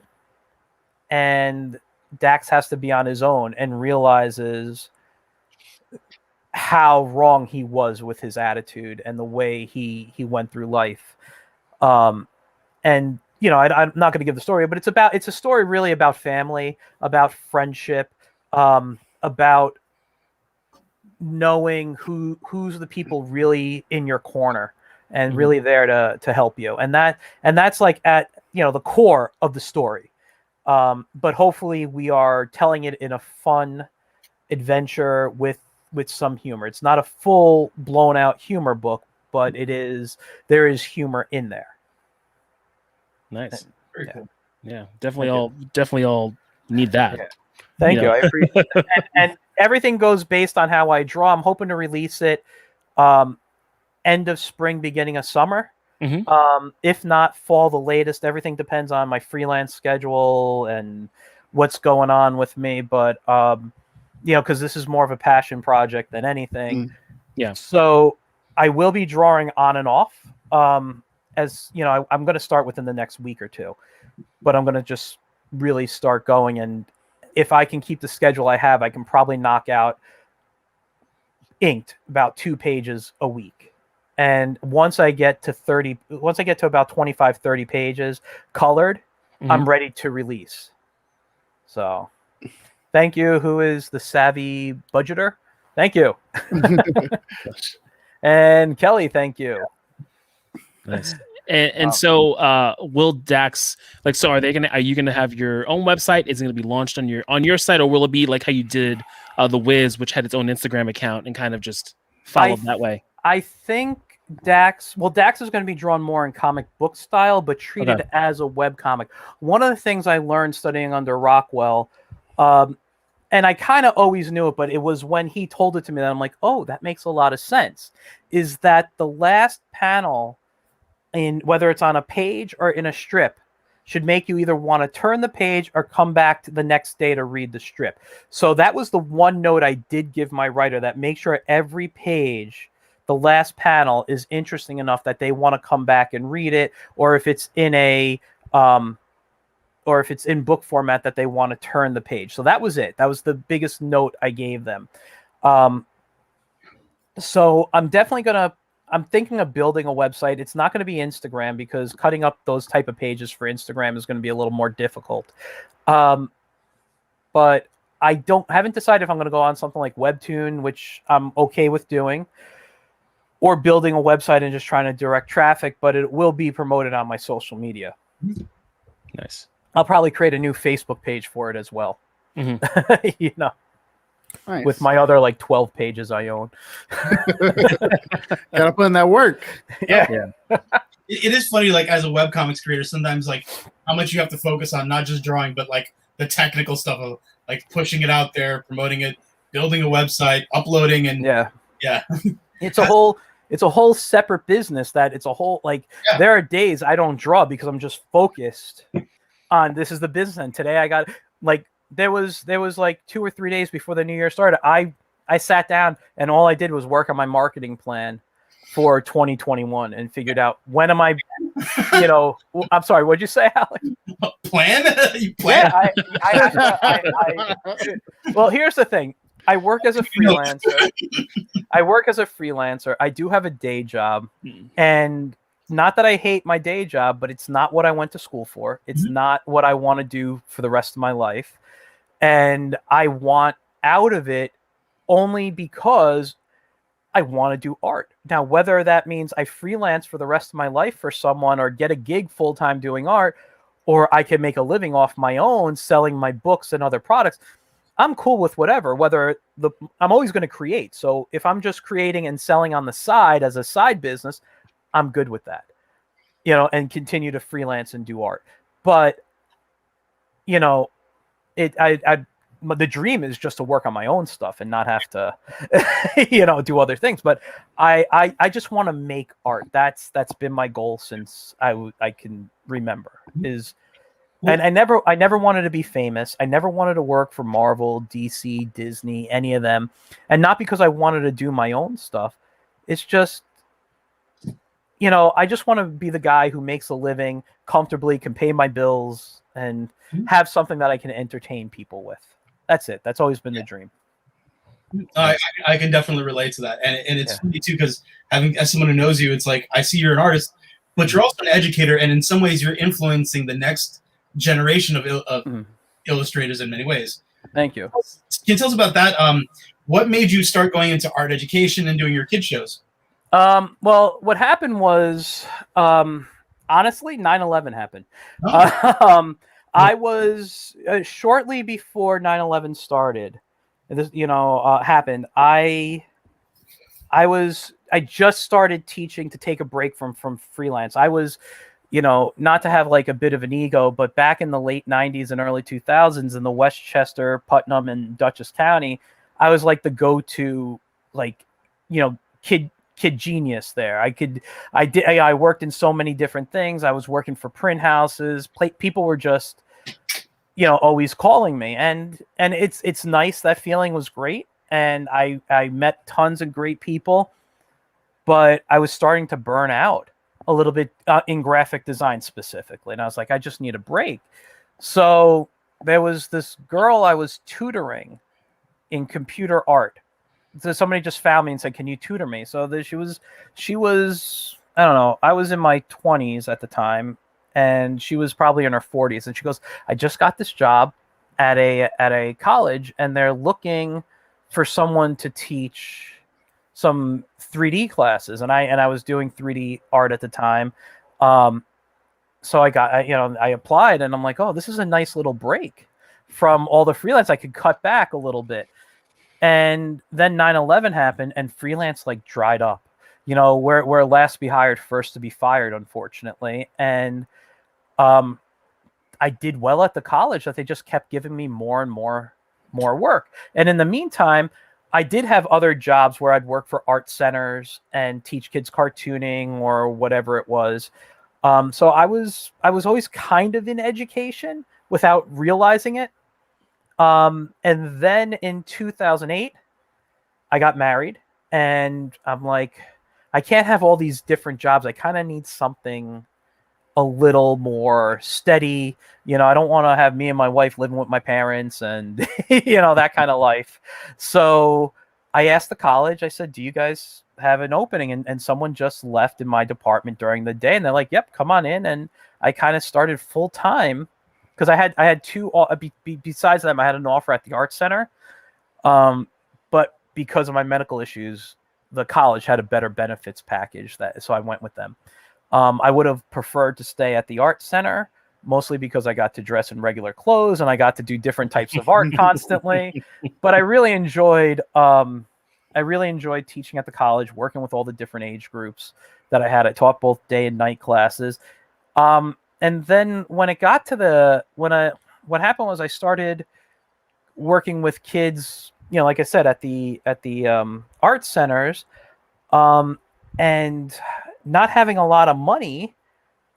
Speaker 5: and Dax has to be on his own and realizes how wrong he was with his attitude and the way he went through life. And I'm not going to give the story, but it's a story really about family, about friendship, about knowing who's the people really in your corner and really there to help you. And that's like at the core of the story. But hopefully we are telling it in a fun adventure with some humor. It's not a full blown out humor book, but there is humor in there.
Speaker 2: Nice.
Speaker 4: Very cool.
Speaker 2: Yeah, definitely all need that.
Speaker 5: Yeah. Thank you. I appreciate it. And everything goes based on how I draw. I'm hoping to release it end of spring, beginning of summer. If not fall, the latest. Everything depends on my freelance schedule and what's going on with me. But because this is more of a passion project than anything.
Speaker 2: Yeah.
Speaker 5: So I will be drawing on and off. As you know, I'm going to start within the next week or two, but I'm going to just really start going. And if I can keep the schedule I have, I can probably knock out inked about 2 pages a week. And once I get to about 25, 30 pages colored, I'm ready to release. So thank you. Who is the savvy budgeter? Thank you. And Kelly, thank you.
Speaker 2: Nice. And so will Dax, like, so are you gonna have your own website? Is it gonna be launched on your site, or will it be like how you did the Wiz, which had its own Instagram account and kind of just followed that way?
Speaker 5: I think Dax is going to be drawn more in comic book style, but treated as a web comic. One of the things I learned studying under Rockwell, and I kind of always knew it, but it was when he told it to me that I'm like, oh, that makes a lot of sense, is that the last panel, in whether it's on a page or in a strip, should make you either want to turn the page or come back to the next day to read the strip. So that was the one note I did give my writer, that make sure every page, the last panel, is interesting enough that they want to come back and read it, or if it's in book format, that they want to turn the page. So that was it. That was the biggest note I gave them. So I'm thinking of building a website. It's not going to be Instagram, because cutting up those type of pages for Instagram is going to be a little more difficult. But I haven't decided if I'm going to go on something like Webtoon, which I'm okay with doing, or building a website and just trying to direct traffic, but it will be promoted on my social media.
Speaker 2: Nice.
Speaker 5: I'll probably create a new Facebook page for it as well.
Speaker 3: Nice.
Speaker 5: With my other 12 pages I own.
Speaker 3: Gotta put in that work.
Speaker 5: Yeah.
Speaker 4: It is funny, as a webcomics creator, sometimes how much you have to focus on not just drawing, but the technical stuff of pushing it out there, promoting it, building a website, uploading, and yeah.
Speaker 5: It's a whole separate business. There are days I don't draw because I'm just focused on this is the business. And today I got there was 2 or 3 days before the new year started. I sat down and all I did was work on my marketing plan for 2021 and figured out when am I, I'm sorry, what'd you say, Alex?
Speaker 4: Plan? You plan?
Speaker 5: Yeah, well, here's the thing. I work as a freelancer. I do have a day job, and not that I hate my day job, but it's not what I went to school for. It's not what I want to do for the rest of my life. And I want out of it only because I want to do art. Now, whether that means I freelance for the rest of my life for someone or get a gig full-time doing art, or I can make a living off my own selling my books and other products, I'm cool with whatever. I'm always going to create. So if I'm just creating and selling on the side as a side business, I'm good with that, and continue to freelance and do art. But, the dream is just to work on my own stuff and not have to, do other things. But I just want to make art. That's been my goal since I can remember. And I never wanted to be famous. I never wanted to work for Marvel, DC, Disney, any of them. And not because I wanted to do my own stuff. It's just, I just want to be the guy who makes a living comfortably, can pay my bills, and have something that I can entertain people with. That's it. That's always been the dream.
Speaker 4: I can definitely relate to that, and it's funny too because as someone who knows you, it's like I see you're an artist, but you're also an educator, and in some ways you're influencing the next generation of illustrators in many ways.
Speaker 5: Thank you.
Speaker 4: Can you tell us about that? What made you start going into art education and doing your kid shows?
Speaker 5: Well, what happened was, honestly, 9/11 happened.
Speaker 4: Oh.
Speaker 5: I was shortly before 9/11 started. This, happened. I just started teaching to take a break from freelance. I was, not to have like a bit of an ego, but back in the late 90s and early 2000s in the Westchester, Putnam, and Dutchess County, I was like the go-to, like, kid genius there. I worked in so many different things. I was working for print houses. People were just, always calling me, and it's nice. That feeling was great, and I met tons of great people, but I was starting to burn out a little bit in graphic design specifically, and I was like, I just need a break. So there was this girl I was tutoring in computer art. So somebody just found me and said, "Can you tutor me?" So she was I don't know, I was in my 20s at the time, and she was probably in her 40s, and she goes, "I just got this job at a college, and they're looking for someone to teach some 3D classes." And I was doing 3D art at the time. So I applied, and I'm like, "Oh, this is a nice little break from all the freelance. I could cut back a little bit." And then 9/11 happened, and freelance like dried up. We're last to be hired, first to be fired, unfortunately. And I did well at the college that they just kept giving me more and more work. And in the meantime, I did have other jobs where I'd work for art centers and teach kids cartooning or whatever it was. So I was always kind of in education without realizing it. And then in 2008, I got married, and I'm like, I can't have all these different jobs. I kind of need something a little more steady. I don't want to have me and my wife living with my parents and, that kind of life. So I asked the college, I said, "Do you guys have an opening?" And someone just left in my department during the day, and they're like, "Yep, come on in." And I kind of started full time because I had two, besides them, I had an offer at the art center. But because of my medical issues, the college had a better benefits package, so I went with them. I would have preferred to stay at the art center, mostly because I got to dress in regular clothes and I got to do different types of art constantly. But I really enjoyed teaching at the college, working with all the different age groups that I had. I taught both day and night classes. And then when it got to what happened was I started working with kids, like I said, at the art centers, and not having a lot of money,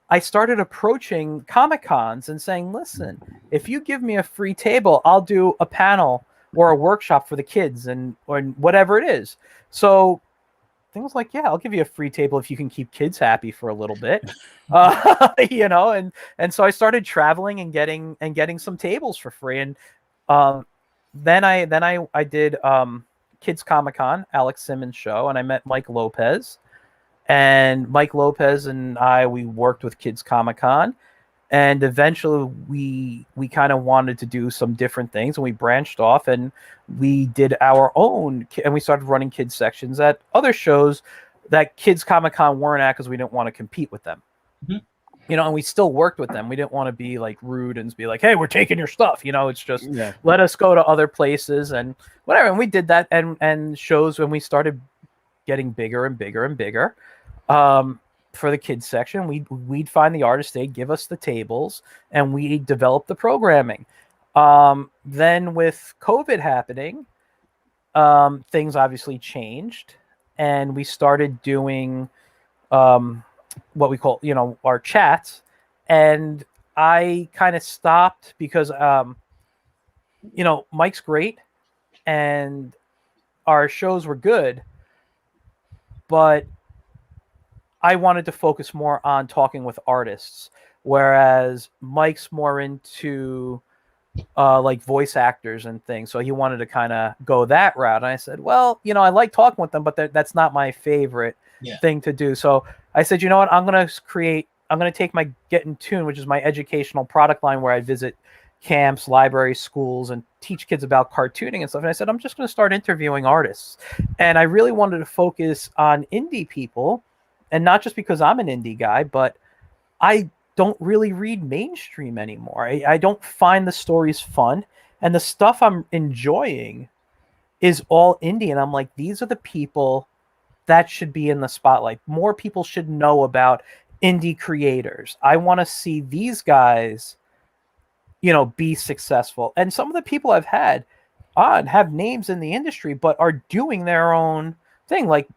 Speaker 5: I started approaching Comic-Cons and saying, "Listen, if you give me a free table, I'll do a panel or a workshop for the kids or whatever it is." So things like, "Yeah, I'll give you a free table if you can keep kids happy for a little bit." And so I started traveling and getting some tables for free. And then I did Kids Comic-Con, Alex Simmons show, and I met Mike Lopez. And Mike Lopez and we worked with Kids Comic-Con, and eventually we kind of wanted to do some different things, and we branched off and we did our own, and we started running kids sections at other shows that Kids Comic-Con weren't at because we didn't want to compete with them. Mm-hmm. And we still worked with them. We didn't want to be like rude and be like, "Hey, we're taking your stuff." It's just let us go to other places and whatever. And we did that, and shows when we started getting bigger and bigger and bigger. For the kids section, we'd find the artists, they'd give us the tables, and we developed the programming. Then with COVID happening, things obviously changed, and we started doing what we call, our chats. And I kind of stopped because, Mike's great, and our shows were good, but I wanted to focus more on talking with artists, whereas Mike's more into like voice actors and things. So he wanted to kind of go that route. And I said, well, I like talking with them, but that's not my favorite thing to do. So I said, you know what, I'm going to take my Get in Tune, which is my educational product line where I visit camps, libraries, schools, and teach kids about cartooning and stuff. And I said, I'm just going to start interviewing artists. And I really wanted to focus on indie people, and not just because I'm an indie guy, but I don't really read mainstream anymore. I don't find the stories fun, and the stuff I'm enjoying is all indie. And I'm like, these are the people that should be in the spotlight. More people should know about indie creators. I want to see these guys, be successful. And some of the people I've had on have names in the industry, but are doing their own thing. Like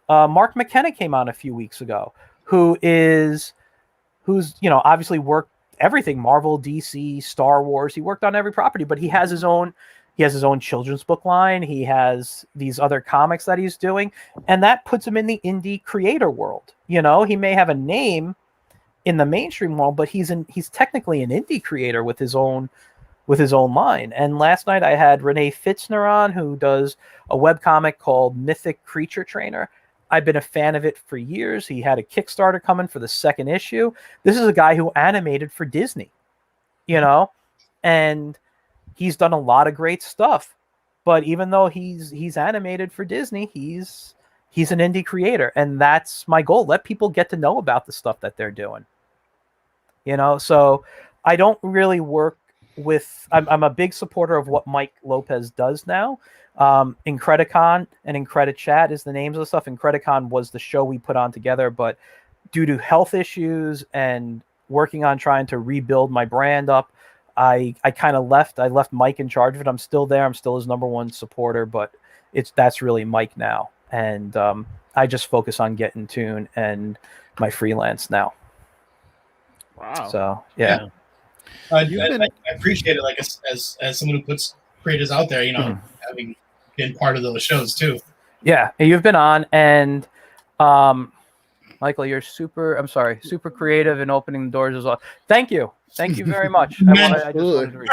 Speaker 5: Mark McKenna came on a few weeks ago, who's obviously worked everything, Marvel, DC, Star Wars. He worked on every property, but he has his own children's book line. He has these other comics that he's doing, and that puts him in the indie creator world. He may have a name in the mainstream world, but he's technically an indie creator with his own line. And last night I had Renee Fitzner on, who does a webcomic called Mythic Creature Trainer. I've been a fan of it for years. He had a Kickstarter coming for the second issue. This is a guy who animated for Disney, and he's done a lot of great stuff. But even though he's animated for Disney, he's an indie creator, and that's my goal. Let people get to know about the stuff that they're doing. So I don't really work with. I'm a big supporter of what Mike Lopez does now. Incredicon and Incredichat is the names of the stuff. Incredicon was the show we put on together, but due to health issues and working on trying to rebuild my brand up, I kind of left. I left Mike in charge of it. I'm still there. I'm still his number one supporter, but that's really Mike now. And I just focus on Get in Tune and my freelance now.
Speaker 2: Wow.
Speaker 5: So yeah.
Speaker 4: I appreciate it. Like as someone who puts creators out there, having been part of those shows too.
Speaker 5: Yeah, you've been on, and Michael, you're super creative in opening the doors as well. Thank you very much. I just wanted to read.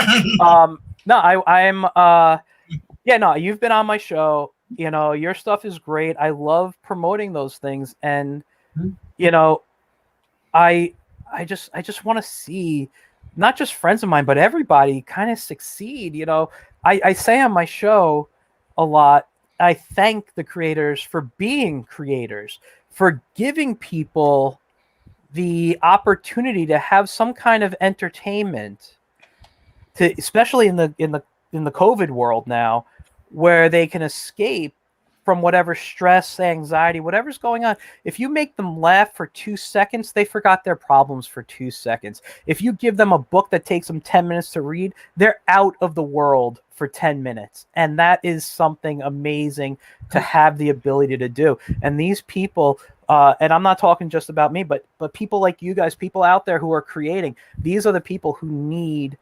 Speaker 5: You've been on my show. Your stuff is great. I love promoting those things, and I just want to see not just friends of mine, but everybody kind of succeed. I say on my show a lot, I thank the creators for being creators, for giving people the opportunity to have some kind of entertainment, especially in the COVID world now, where they can escape from whatever stress, anxiety, whatever's going on. If you make them laugh for 2 seconds, they forgot their problems for 2 seconds. If you give them a book that takes them 10 minutes to read, they're out of the world for 10 minutes. And that is something amazing to have the ability to do. And these people, and I'm not talking just about me, but people like you guys, people out there who are creating, these are the people who need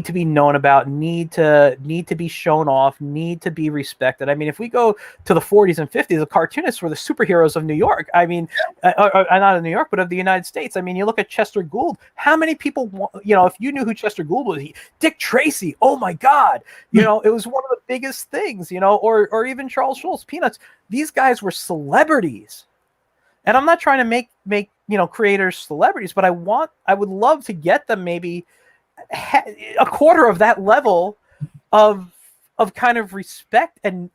Speaker 5: to be known about, need to be shown off, need to be respected. I mean, if we go to the 40s and 50s, the cartoonists were the superheroes of New York. I mean, not of New York, but of the United States. I mean, you look at Chester Gould. How many people, if you knew who Chester Gould was, Dick Tracy, oh my God, it was one of the biggest things, or even Charles Schulz, Peanuts. These guys were celebrities. And I'm not trying to make creators celebrities, but I would love to get them maybe a quarter of that level of kind of respect and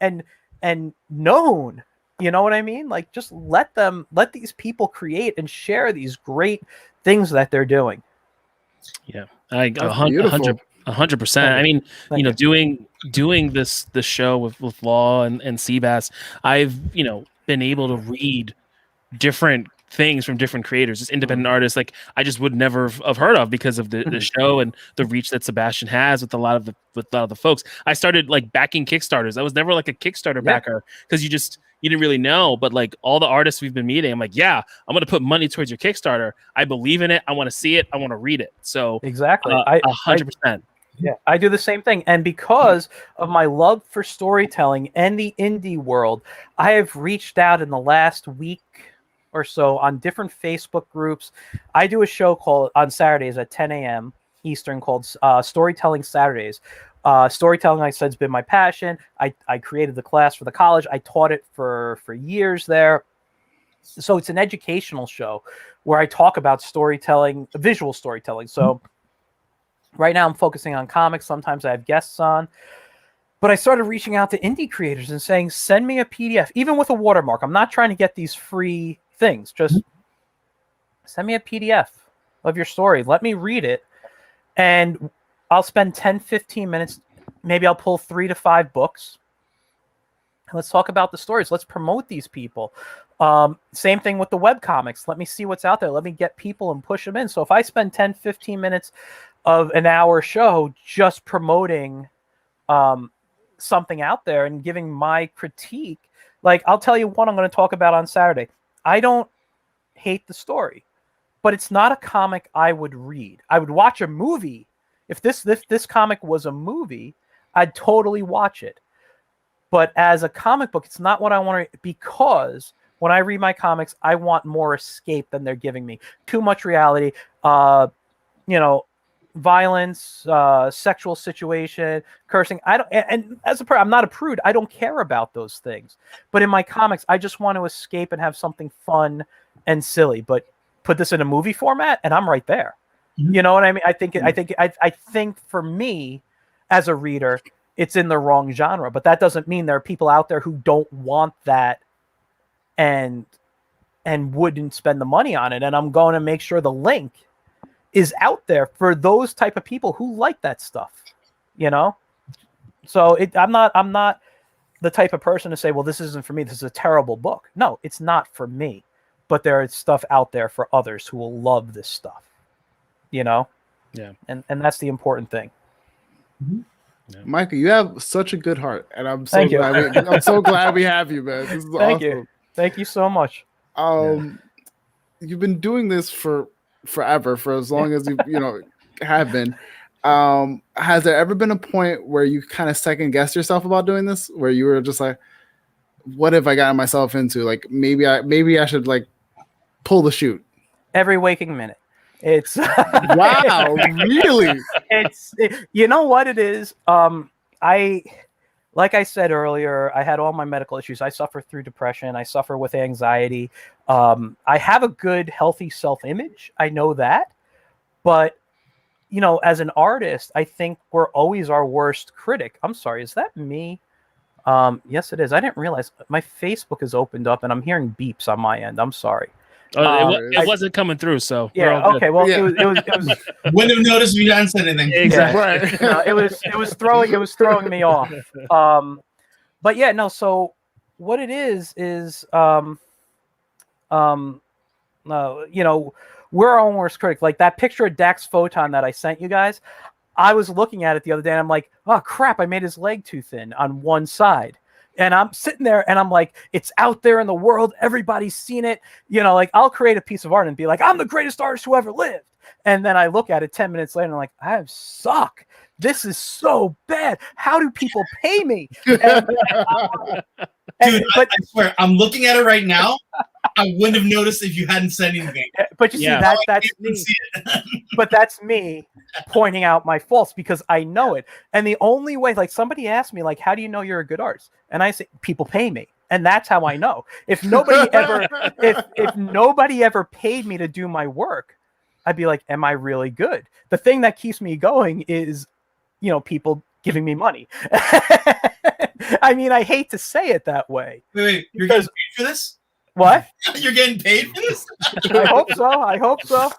Speaker 5: known. You know what I mean? Like, just let these people create and share these great things that they're doing.
Speaker 2: Yeah, 100%. I mean, doing this show with Law and Seabass, I've been able to read different things from different creators, just independent artists like I just would never have heard of because of the show and the reach that Sebastian has with a lot of the folks. I started like backing Kickstarters. I was never like a Kickstarter backer because you didn't really know, but like all the artists we've been meeting, I'm like, yeah, I'm going to put money towards your Kickstarter. I believe in it. I want to see it. I want to read it. So
Speaker 5: exactly.
Speaker 2: 100%.
Speaker 5: Yeah, I do the same thing. And because of my love for storytelling and the indie world, I have reached out in the last week or so on different Facebook groups. I do a show called on Saturdays at 10 a.m. Eastern called Storytelling Saturdays. Storytelling, like I said, has been my passion. I created the class for the college. I taught it for years there. So it's an educational show where I talk about storytelling, visual storytelling. So right now I'm focusing on comics. Sometimes I have guests on. But I started reaching out to indie creators and saying, send me a PDF, even with a watermark. I'm not trying to get these free things. Just send me a PDF of your story. Let me read it. And I'll spend 10, 15 minutes. Maybe I'll pull 3 to 5 books. Let's talk about the stories. Let's promote these people. Same thing with the web comics. Let me see what's out there. Let me get people and push them in. So if I spend 10, 15 minutes of an hour show just promoting something out there and giving my critique, like I'll tell you what I'm going to talk about on Saturday. I don't hate the story, but it's not a comic I would read. I would watch a movie. If this comic was a movie, I'd totally watch it. But as a comic book, it's not what I want to, because when I read my comics, I want more escape than they're giving me. Too much reality, violence, sexual situation, cursing. I don't, and as I'm not a prude. I don't care about those things. But in my comics, I just want to escape and have something fun and silly. But put this in a movie format, and I'm right there. You know what I mean? I think for me, as a reader, it's in the wrong genre. But that doesn't mean there are people out there who don't want that and wouldn't spend the money on it. And I'm going to make sure the link is out there for those type of people who like that stuff, So I'm not the type of person to say, well, this isn't for me. This is a terrible book. No, it's not for me. But there is stuff out there for others who will love this stuff, Yeah. And that's the important thing.
Speaker 3: Mm-hmm. Yeah. Michael, you have such a good heart, and I'm so glad we have you, man. This is
Speaker 5: Thank
Speaker 3: awesome.
Speaker 5: you. Thank you so much.
Speaker 3: You've been doing this for forever, for as long as you have been. Has there ever been a point where you kind of second guessed yourself about doing this, where you were just like, what have I gotten myself into? Like maybe I should like pull the chute?
Speaker 5: Every waking minute. It's
Speaker 3: wow, really?
Speaker 5: You know what it is? Like I said earlier, I had all my medical issues. I suffer through depression. I suffer with anxiety. I have a good, healthy self-image. I know that. But, as an artist, I think we're always our worst critic. I'm sorry, is that me? Yes, it is. I didn't realize my Facebook is opened up and I'm hearing beeps on my end. I'm sorry.
Speaker 2: It wasn't coming through, so
Speaker 5: yeah. Okay. Well, yeah. It was.
Speaker 4: Wouldn't have noticed if you hadn't said anything.
Speaker 2: Exactly.
Speaker 5: Yeah, it was throwing me off. But yeah, no. So what it is, we're our own worst critic. Like that picture of Dax Photon that I sent you guys, I was looking at it the other day, and I'm like, oh crap, I made his leg too thin on one side. And I'm sitting there and I'm like, it's out there in the world. Everybody's seen it. Like I'll create a piece of art and be like, I'm the greatest artist who ever lived. And then I look at it 10 minutes later and I'm like, I suck. This is so bad. How do people pay me?
Speaker 4: Dude, I swear, I'm looking at it right now. I wouldn't have noticed if you hadn't said anything.
Speaker 5: But you see, that's me. But that's me pointing out my faults because I know it. And the only way, like somebody asked me, like, how do you know you're a good artist? And I say, people pay me. And that's how I know. If nobody ever paid me to do my work, I'd be like, am I really good? The thing that keeps me going is, people giving me money. I mean, I hate to say it that way.
Speaker 4: Wait, you're getting paid for this?
Speaker 5: What?
Speaker 4: You're getting paid for this?
Speaker 5: I hope so.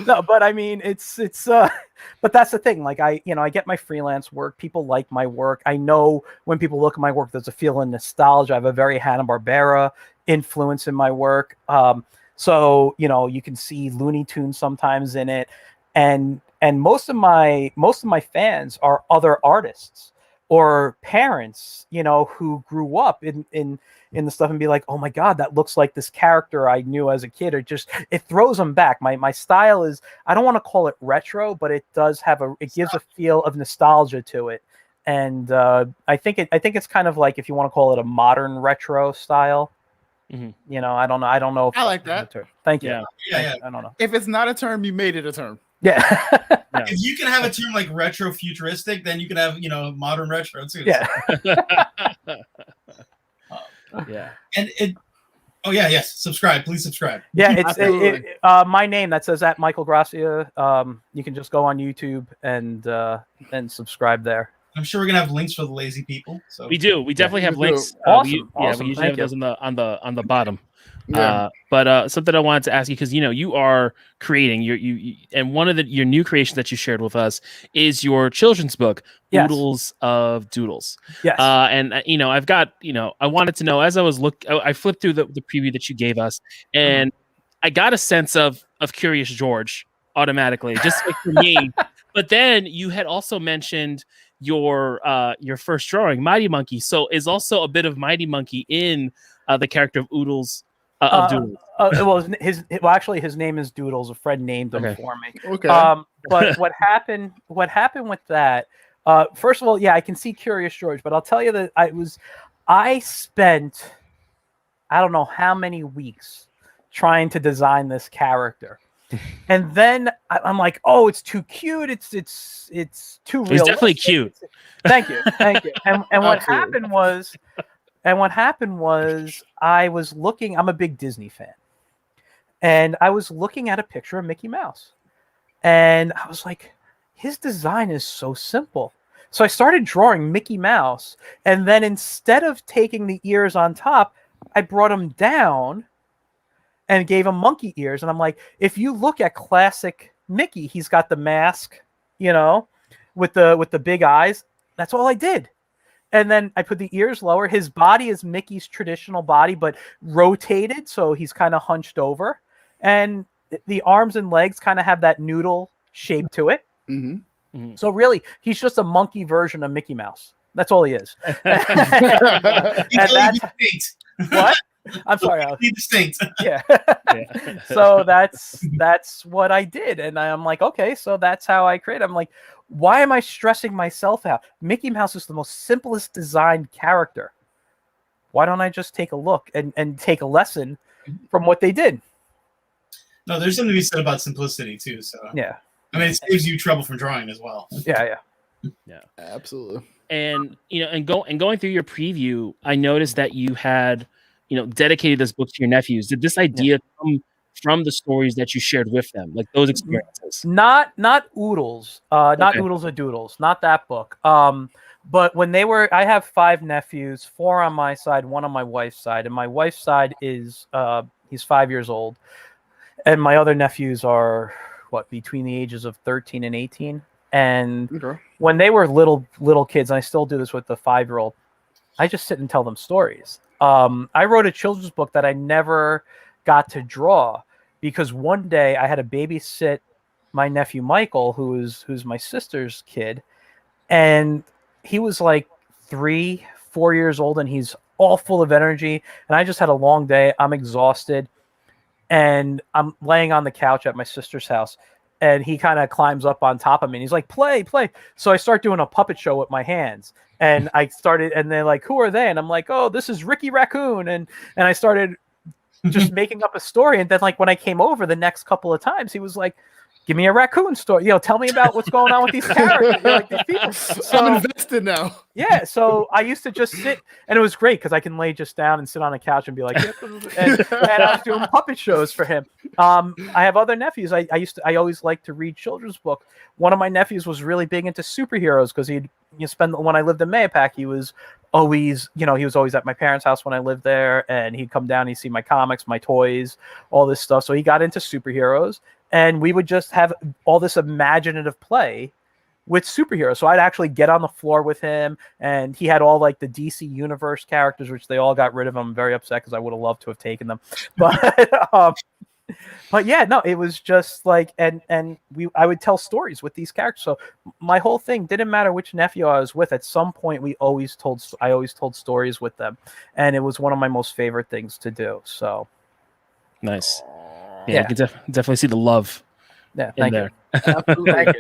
Speaker 5: No, but I mean, it's but that's the thing. Like I get my freelance work. People like my work. I know when people look at my work, there's a feeling of nostalgia. I have a very Hanna-Barbera influence in my work. So, you can see Looney Tunes sometimes in it. And most of my fans are other artists or parents, who grew up in the stuff and be like, oh my God, that looks like this character I knew as a kid. Or it throws them back. My style is, I don't want to call it retro, but it does it gives a feel of nostalgia to it. And I think it's kind of like, if you want to call it a modern retro style. Mm-hmm. I don't know.
Speaker 3: I like that.
Speaker 5: Thank you.
Speaker 4: Yeah.
Speaker 5: I don't know.
Speaker 3: If it's not a term, you made it a term.
Speaker 5: Yeah.
Speaker 4: If you can have a term like retro futuristic, then you can have modern retro too.
Speaker 5: Yeah.
Speaker 2: Yeah.
Speaker 4: And yes, subscribe. Please subscribe.
Speaker 5: Yeah, it's my name that says at Michael Grassia. You can just go on YouTube and subscribe there.
Speaker 4: I'm sure we're gonna have links for the lazy people. So
Speaker 2: we do. We definitely have links.
Speaker 5: Awesome.
Speaker 2: We usually
Speaker 5: Thank
Speaker 2: have those on the bottom.
Speaker 3: Yeah.
Speaker 2: But something I wanted to ask you, because you are creating and one of your new creations that you shared with us is your children's book,
Speaker 5: Yes.
Speaker 2: Oodles of Doodles.
Speaker 5: Yes.
Speaker 2: And I've got I wanted to know, as I was I flipped through the preview that you gave us, and I got a sense of Curious George automatically, just like for me. But then you had also mentioned your first drawing, Mighty Monkey. So is also a bit of Mighty Monkey in the character of Oodles of Doodles.
Speaker 5: Actually his name is Doodles. A friend named him for me.
Speaker 3: Okay.
Speaker 5: But what happened with that? First of all, yeah, I can see Curious George, but I'll tell you that I spent I don't know how many weeks trying to design this character. And then I'm like, oh, it's too cute. It's too real.
Speaker 2: It's definitely cute.
Speaker 5: Thank you. And what happened was I was looking. I'm a big Disney fan, and I was looking at a picture of Mickey Mouse, and I was like, his design is so simple. So I started drawing Mickey Mouse, and then instead of taking the ears on top, I brought them down and gave him monkey ears. And I'm like, if you look at classic Mickey, he's got the mask, with the big eyes. That's all I did. And then I put the ears lower. His body is Mickey's traditional body, but rotated, so he's kind of hunched over. And the arms and legs kind of have that noodle shape to it.
Speaker 3: Mm-hmm.
Speaker 2: Mm-hmm.
Speaker 5: So really, he's just a monkey version of Mickey Mouse. That's all he is. What? I'm sorry.
Speaker 4: Distinct.
Speaker 5: Yeah. So that's what I did, and I'm like, okay, so that's how I create. I'm like, why am I stressing myself out? Mickey Mouse is the most simplest designed character. Why don't I just take a look and take a lesson from what they did?
Speaker 4: No, there's something to be said about simplicity too. So
Speaker 5: yeah,
Speaker 4: I mean, it saves you trouble from drawing as well.
Speaker 5: Yeah,
Speaker 3: absolutely.
Speaker 2: And going through your preview, I noticed that you had dedicated this book to your nephews. Did this idea come from the stories that you shared with them, like those experiences?
Speaker 5: Not Oodles, not Oodles of Doodles, not that book. But when I have 5 nephews, 4 on my side, 1 on my wife's side, and my wife's side is he's 5 years old, and my other nephews are between the ages of 13 and 18. And when they were little kids, and I still do this with the 5-year-old, I just sit and tell them stories. I wrote a children's book that I never got to draw because one day I had to babysit my nephew Michael, who's my sister's kid, and he was like 3-4 years old, and he's all full of energy. And I just had a long day. I'm exhausted, and I'm laying on the couch at my sister's house, and he kind of climbs up on top of me, and he's like, play. So I start doing a puppet show with my hands. And and they're like, who are they? And I'm like, oh, this is Ricky Raccoon. And I started just making up a story. And then when I came over the next couple of times, he was like, give me a raccoon story. Tell me about what's going on with these characters, these people. So,
Speaker 3: I'm invested now.
Speaker 5: Yeah. So I used to just sit, and it was great because I can lay just down and sit on a couch and be like, and I was doing puppet shows for him. I have other nephews. I always liked to read children's book. One of my nephews was really big into superheroes because when I lived in Mayapack, he was always at my parents' house when I lived there, and he'd come down, he'd see my comics, my toys, all this stuff. So he got into superheroes, and we would just have all this imaginative play with superheroes. So I'd actually get on the floor with him, and he had all the DC Universe characters, which they all got rid of. I'm very upset because I would have loved to have taken them. But yeah, no, it was just I would tell stories with these characters. So my whole thing didn't matter which nephew I was with. At some point, I always told stories with them, and it was one of my most favorite things to do. So
Speaker 2: nice. Yeah. You can definitely see the love.
Speaker 5: Yeah, thank you.
Speaker 3: Absolutely.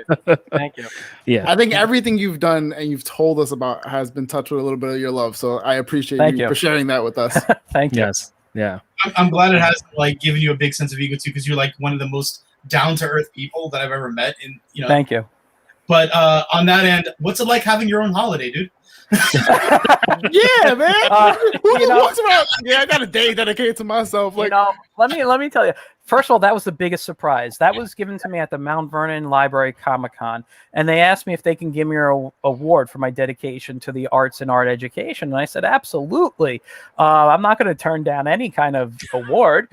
Speaker 5: Thank you.
Speaker 2: Yeah,
Speaker 3: I think everything you've done and you've told us about has been touched with a little bit of your love. So I appreciate you for sharing that with us.
Speaker 5: Thank you.
Speaker 2: Yes. Yeah.
Speaker 4: I'm glad it has given you a big sense of ego too, because you're one of the most down to earth people that I've ever met. And
Speaker 5: Thank you.
Speaker 4: But on that end, what's it like having your own holiday, dude?
Speaker 3: Yeah, man.
Speaker 5: You know-
Speaker 3: What's about? Yeah, I got a day dedicated to myself. Like,
Speaker 5: let me tell you. First of all, that was the biggest surprise. That was given to me at the Mount Vernon Library Comic-Con, and they asked me if they can give me an award for my dedication to the arts and art education, and I said absolutely. I'm not going to turn down any kind of award.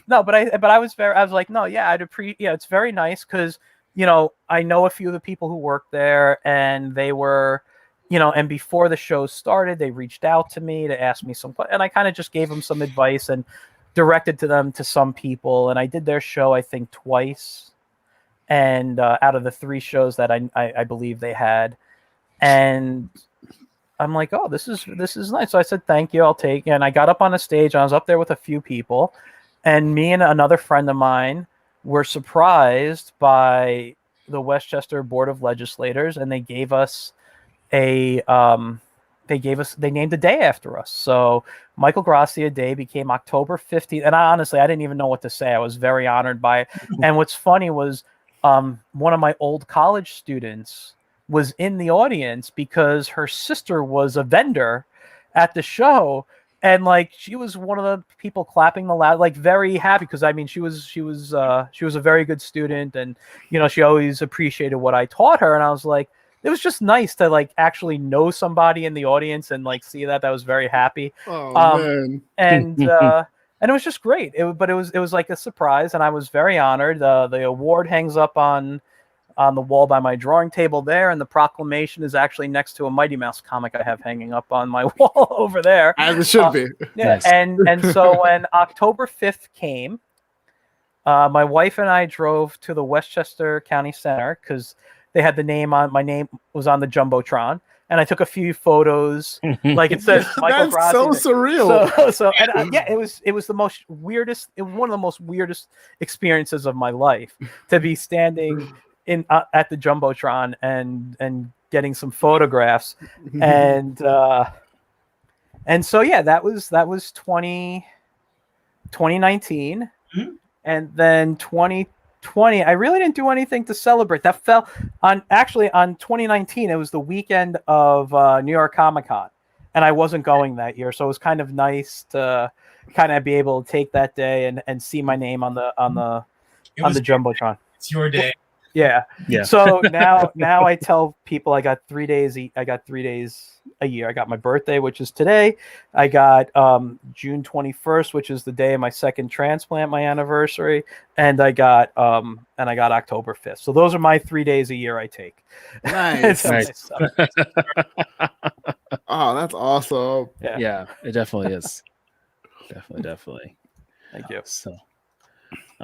Speaker 5: No, but I was like, no, yeah, it's very nice because I know a few of the people who work there, and they were. And before the show started, they reached out to me to ask me and I kind of just gave them some advice and directed them to some people. And I did their show, I think, twice. And out of the 3 shows that I believe they had, and I'm like, oh, this is nice. So I said, thank you, I'll take it. And I got up on a stage, and I was up there with a few people, and me and another friend of mine were surprised by the Westchester Board of Legislators, and they gave us they named a day after us. So Michael Grassia Day became October 15th. And I didn't even know what to say. I was very honored by it. And what's funny was one of my old college students was in the audience because her sister was a vendor at the show. And she was one of the people clapping the loud, very happy because she was a very good student, and she always appreciated what I taught her. And I was like, it was just nice to actually know somebody in the audience and see that. I was very happy.
Speaker 3: oh man.
Speaker 5: And it was just great. It was like a surprise, and I was very honored. The award hangs up on the wall by my drawing table there, and the proclamation is actually next to a Mighty Mouse comic I have hanging up on my wall over there.
Speaker 3: As it should be.
Speaker 5: Yeah, nice. and so when October 5th came, my wife and I drove to the Westchester County Center because they had my name was on the Jumbotron, and I took a few photos. It says Michael
Speaker 3: That's
Speaker 5: Grassia.
Speaker 3: so surreal.
Speaker 5: It was the most weirdest. It was one of the most weirdest experiences of my life to be standing at the Jumbotron and getting some photographs, and so yeah, that was 2019, and then 2020, I really didn't do anything to celebrate. That fell on 2019. It was the weekend of New York Comic Con, and I wasn't going that year, so it was kind of nice to kind of be able to take that day and see my name on the Jumbotron.
Speaker 4: It's your day.
Speaker 5: Yeah. So now I tell people I got 3 days. I got 3 days a year. I got my birthday, which is today. I got June 21st, which is the day of my second transplant, my anniversary, and I got October 5th. So those are my 3 days a year I take.
Speaker 3: Nice. Nice. Oh, that's awesome.
Speaker 2: Yeah, it definitely is. Definitely.
Speaker 5: Thank you.
Speaker 2: So.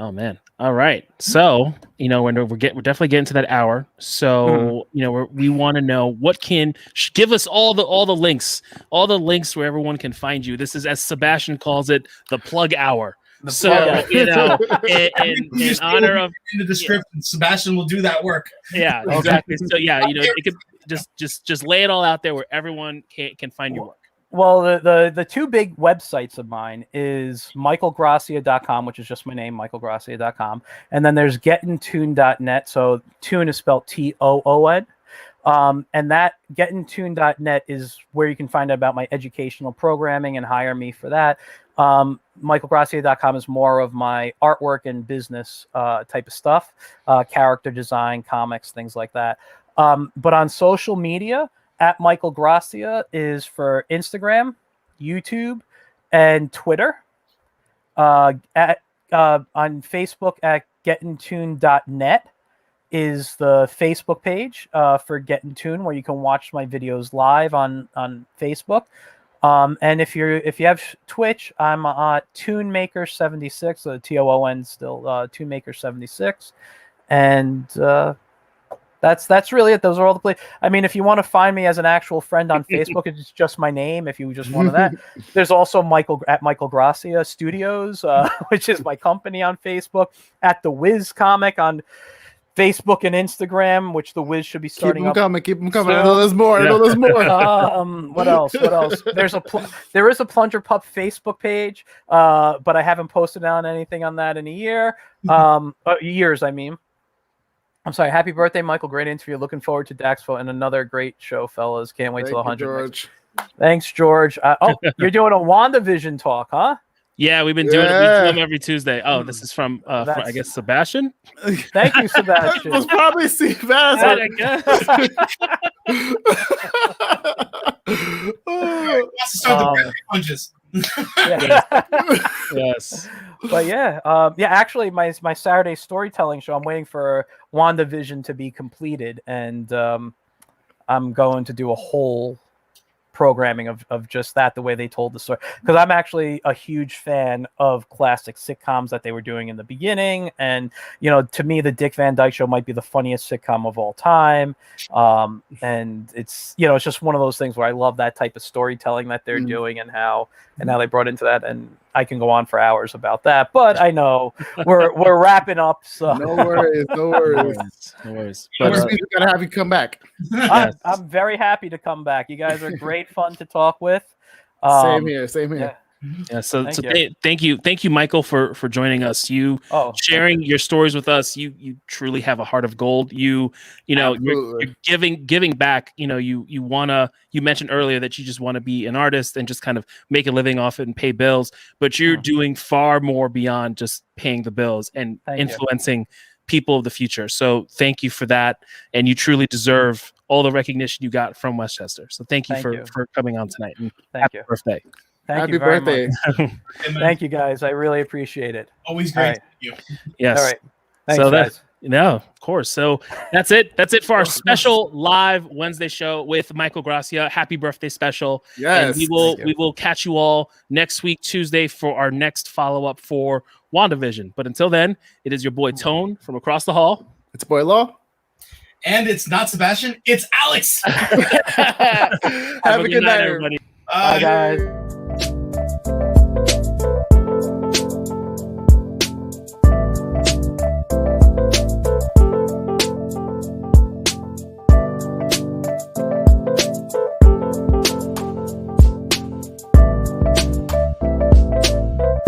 Speaker 2: Oh man! All right, so we're definitely getting to that hour. So we want to know what can give us all the links where everyone can find you. This is, as Sebastian calls it, the plug hour. In honor of
Speaker 4: in the description, Sebastian will do that work.
Speaker 2: Yeah, exactly. So it could just lay it all out there where everyone can find your work.
Speaker 5: Well, the 2 big websites of mine is michaelgrassia.com, which is just my name, michaelgrassia.com. And then there's getintoon.net. So Toon is spelled Toon. And that getintoon.net is where you can find out about my educational programming and hire me for that. michaelgrassia.com is more of my artwork and business type of stuff, character design, comics, things like that. But on social media, at Michael Grassia is for Instagram, YouTube, and Twitter. On Facebook at getintoon.net is the Facebook page for Get in Toon, where you can watch my videos live on Facebook. And if you have Twitch, I'm Toonmaker76, so TOON still Toonmaker76, and that's really it. Those are all the places. I mean, if you want to find me as an actual friend on Facebook, it's just my name. If you just wanted that, there's also Michael Grassia Studios, which is my company on Facebook. At the Wiz Comic on Facebook and Instagram, which the Wiz should be starting
Speaker 3: Keep
Speaker 5: up.
Speaker 3: them coming.
Speaker 5: soon.
Speaker 3: I know there's more. I know there's more.
Speaker 5: What else? There is a Plunger Pup Facebook page, but I haven't posted on anything on that in a year. Years, I mean. I'm sorry. Happy birthday, Michael. Great interview. Looking forward to Daxville and another great show, fellas. Can't wait till 100.
Speaker 3: George.
Speaker 5: Thanks, George. You're doing a WandaVision talk, huh?
Speaker 2: Yeah, we've been doing it. We do them every Tuesday. Oh, this is from I guess Sebastian.
Speaker 5: Thank you, Sebastian.
Speaker 3: It was probably Sebastian.
Speaker 2: I guess.
Speaker 4: Wants to start the breath punches.
Speaker 2: Yes.
Speaker 5: But yeah, actually, my Saturday storytelling show, I'm waiting for WandaVision to be completed, and I'm going to do a whole programming of just that, the way they told the story, because I'm actually a huge fan of classic sitcoms that they were doing in the beginning. And to me, the Dick Van Dyke Show might be the funniest sitcom of all time, and it's it's just one of those things where I love that type of storytelling that they're doing, and how they brought into that. And I can go on for hours about that, but I know we're wrapping up, so
Speaker 3: No worries.
Speaker 2: No worries.
Speaker 3: But
Speaker 2: But,
Speaker 3: we gotta have you come back.
Speaker 5: I'm very happy to come back. You guys are great fun to talk with.
Speaker 3: Same here.
Speaker 5: Yeah.
Speaker 2: yeah. So
Speaker 5: Thank
Speaker 2: thank you, Michael, for joining us. You sharing your stories with us. You truly have a heart of gold. You're giving back. You mentioned earlier that you just want to be an artist and just kind of make a living off it and pay bills, but you're doing far more beyond just paying the bills and influencing people of the future. So thank you for that, and you truly deserve all the recognition you got from Westchester. So thank you for coming on tonight, and happy birthday.
Speaker 5: Happy birthday. Thank you, guys. I really appreciate it.
Speaker 4: Always great. Right. You.
Speaker 2: Yes.
Speaker 5: All right. Thanks, guys.
Speaker 2: No, of course. So that's it. That's it for our special live Wednesday show with Michael Grassia. Happy birthday special.
Speaker 3: Yes.
Speaker 2: And we will catch you all next week, Tuesday, for our next follow-up for WandaVision. But until then, it is your boy Tone from across the hall.
Speaker 3: It's boy Law.
Speaker 4: And it's not Sebastian, it's Alex.
Speaker 2: Have a good night, everybody.
Speaker 5: Bye, guys.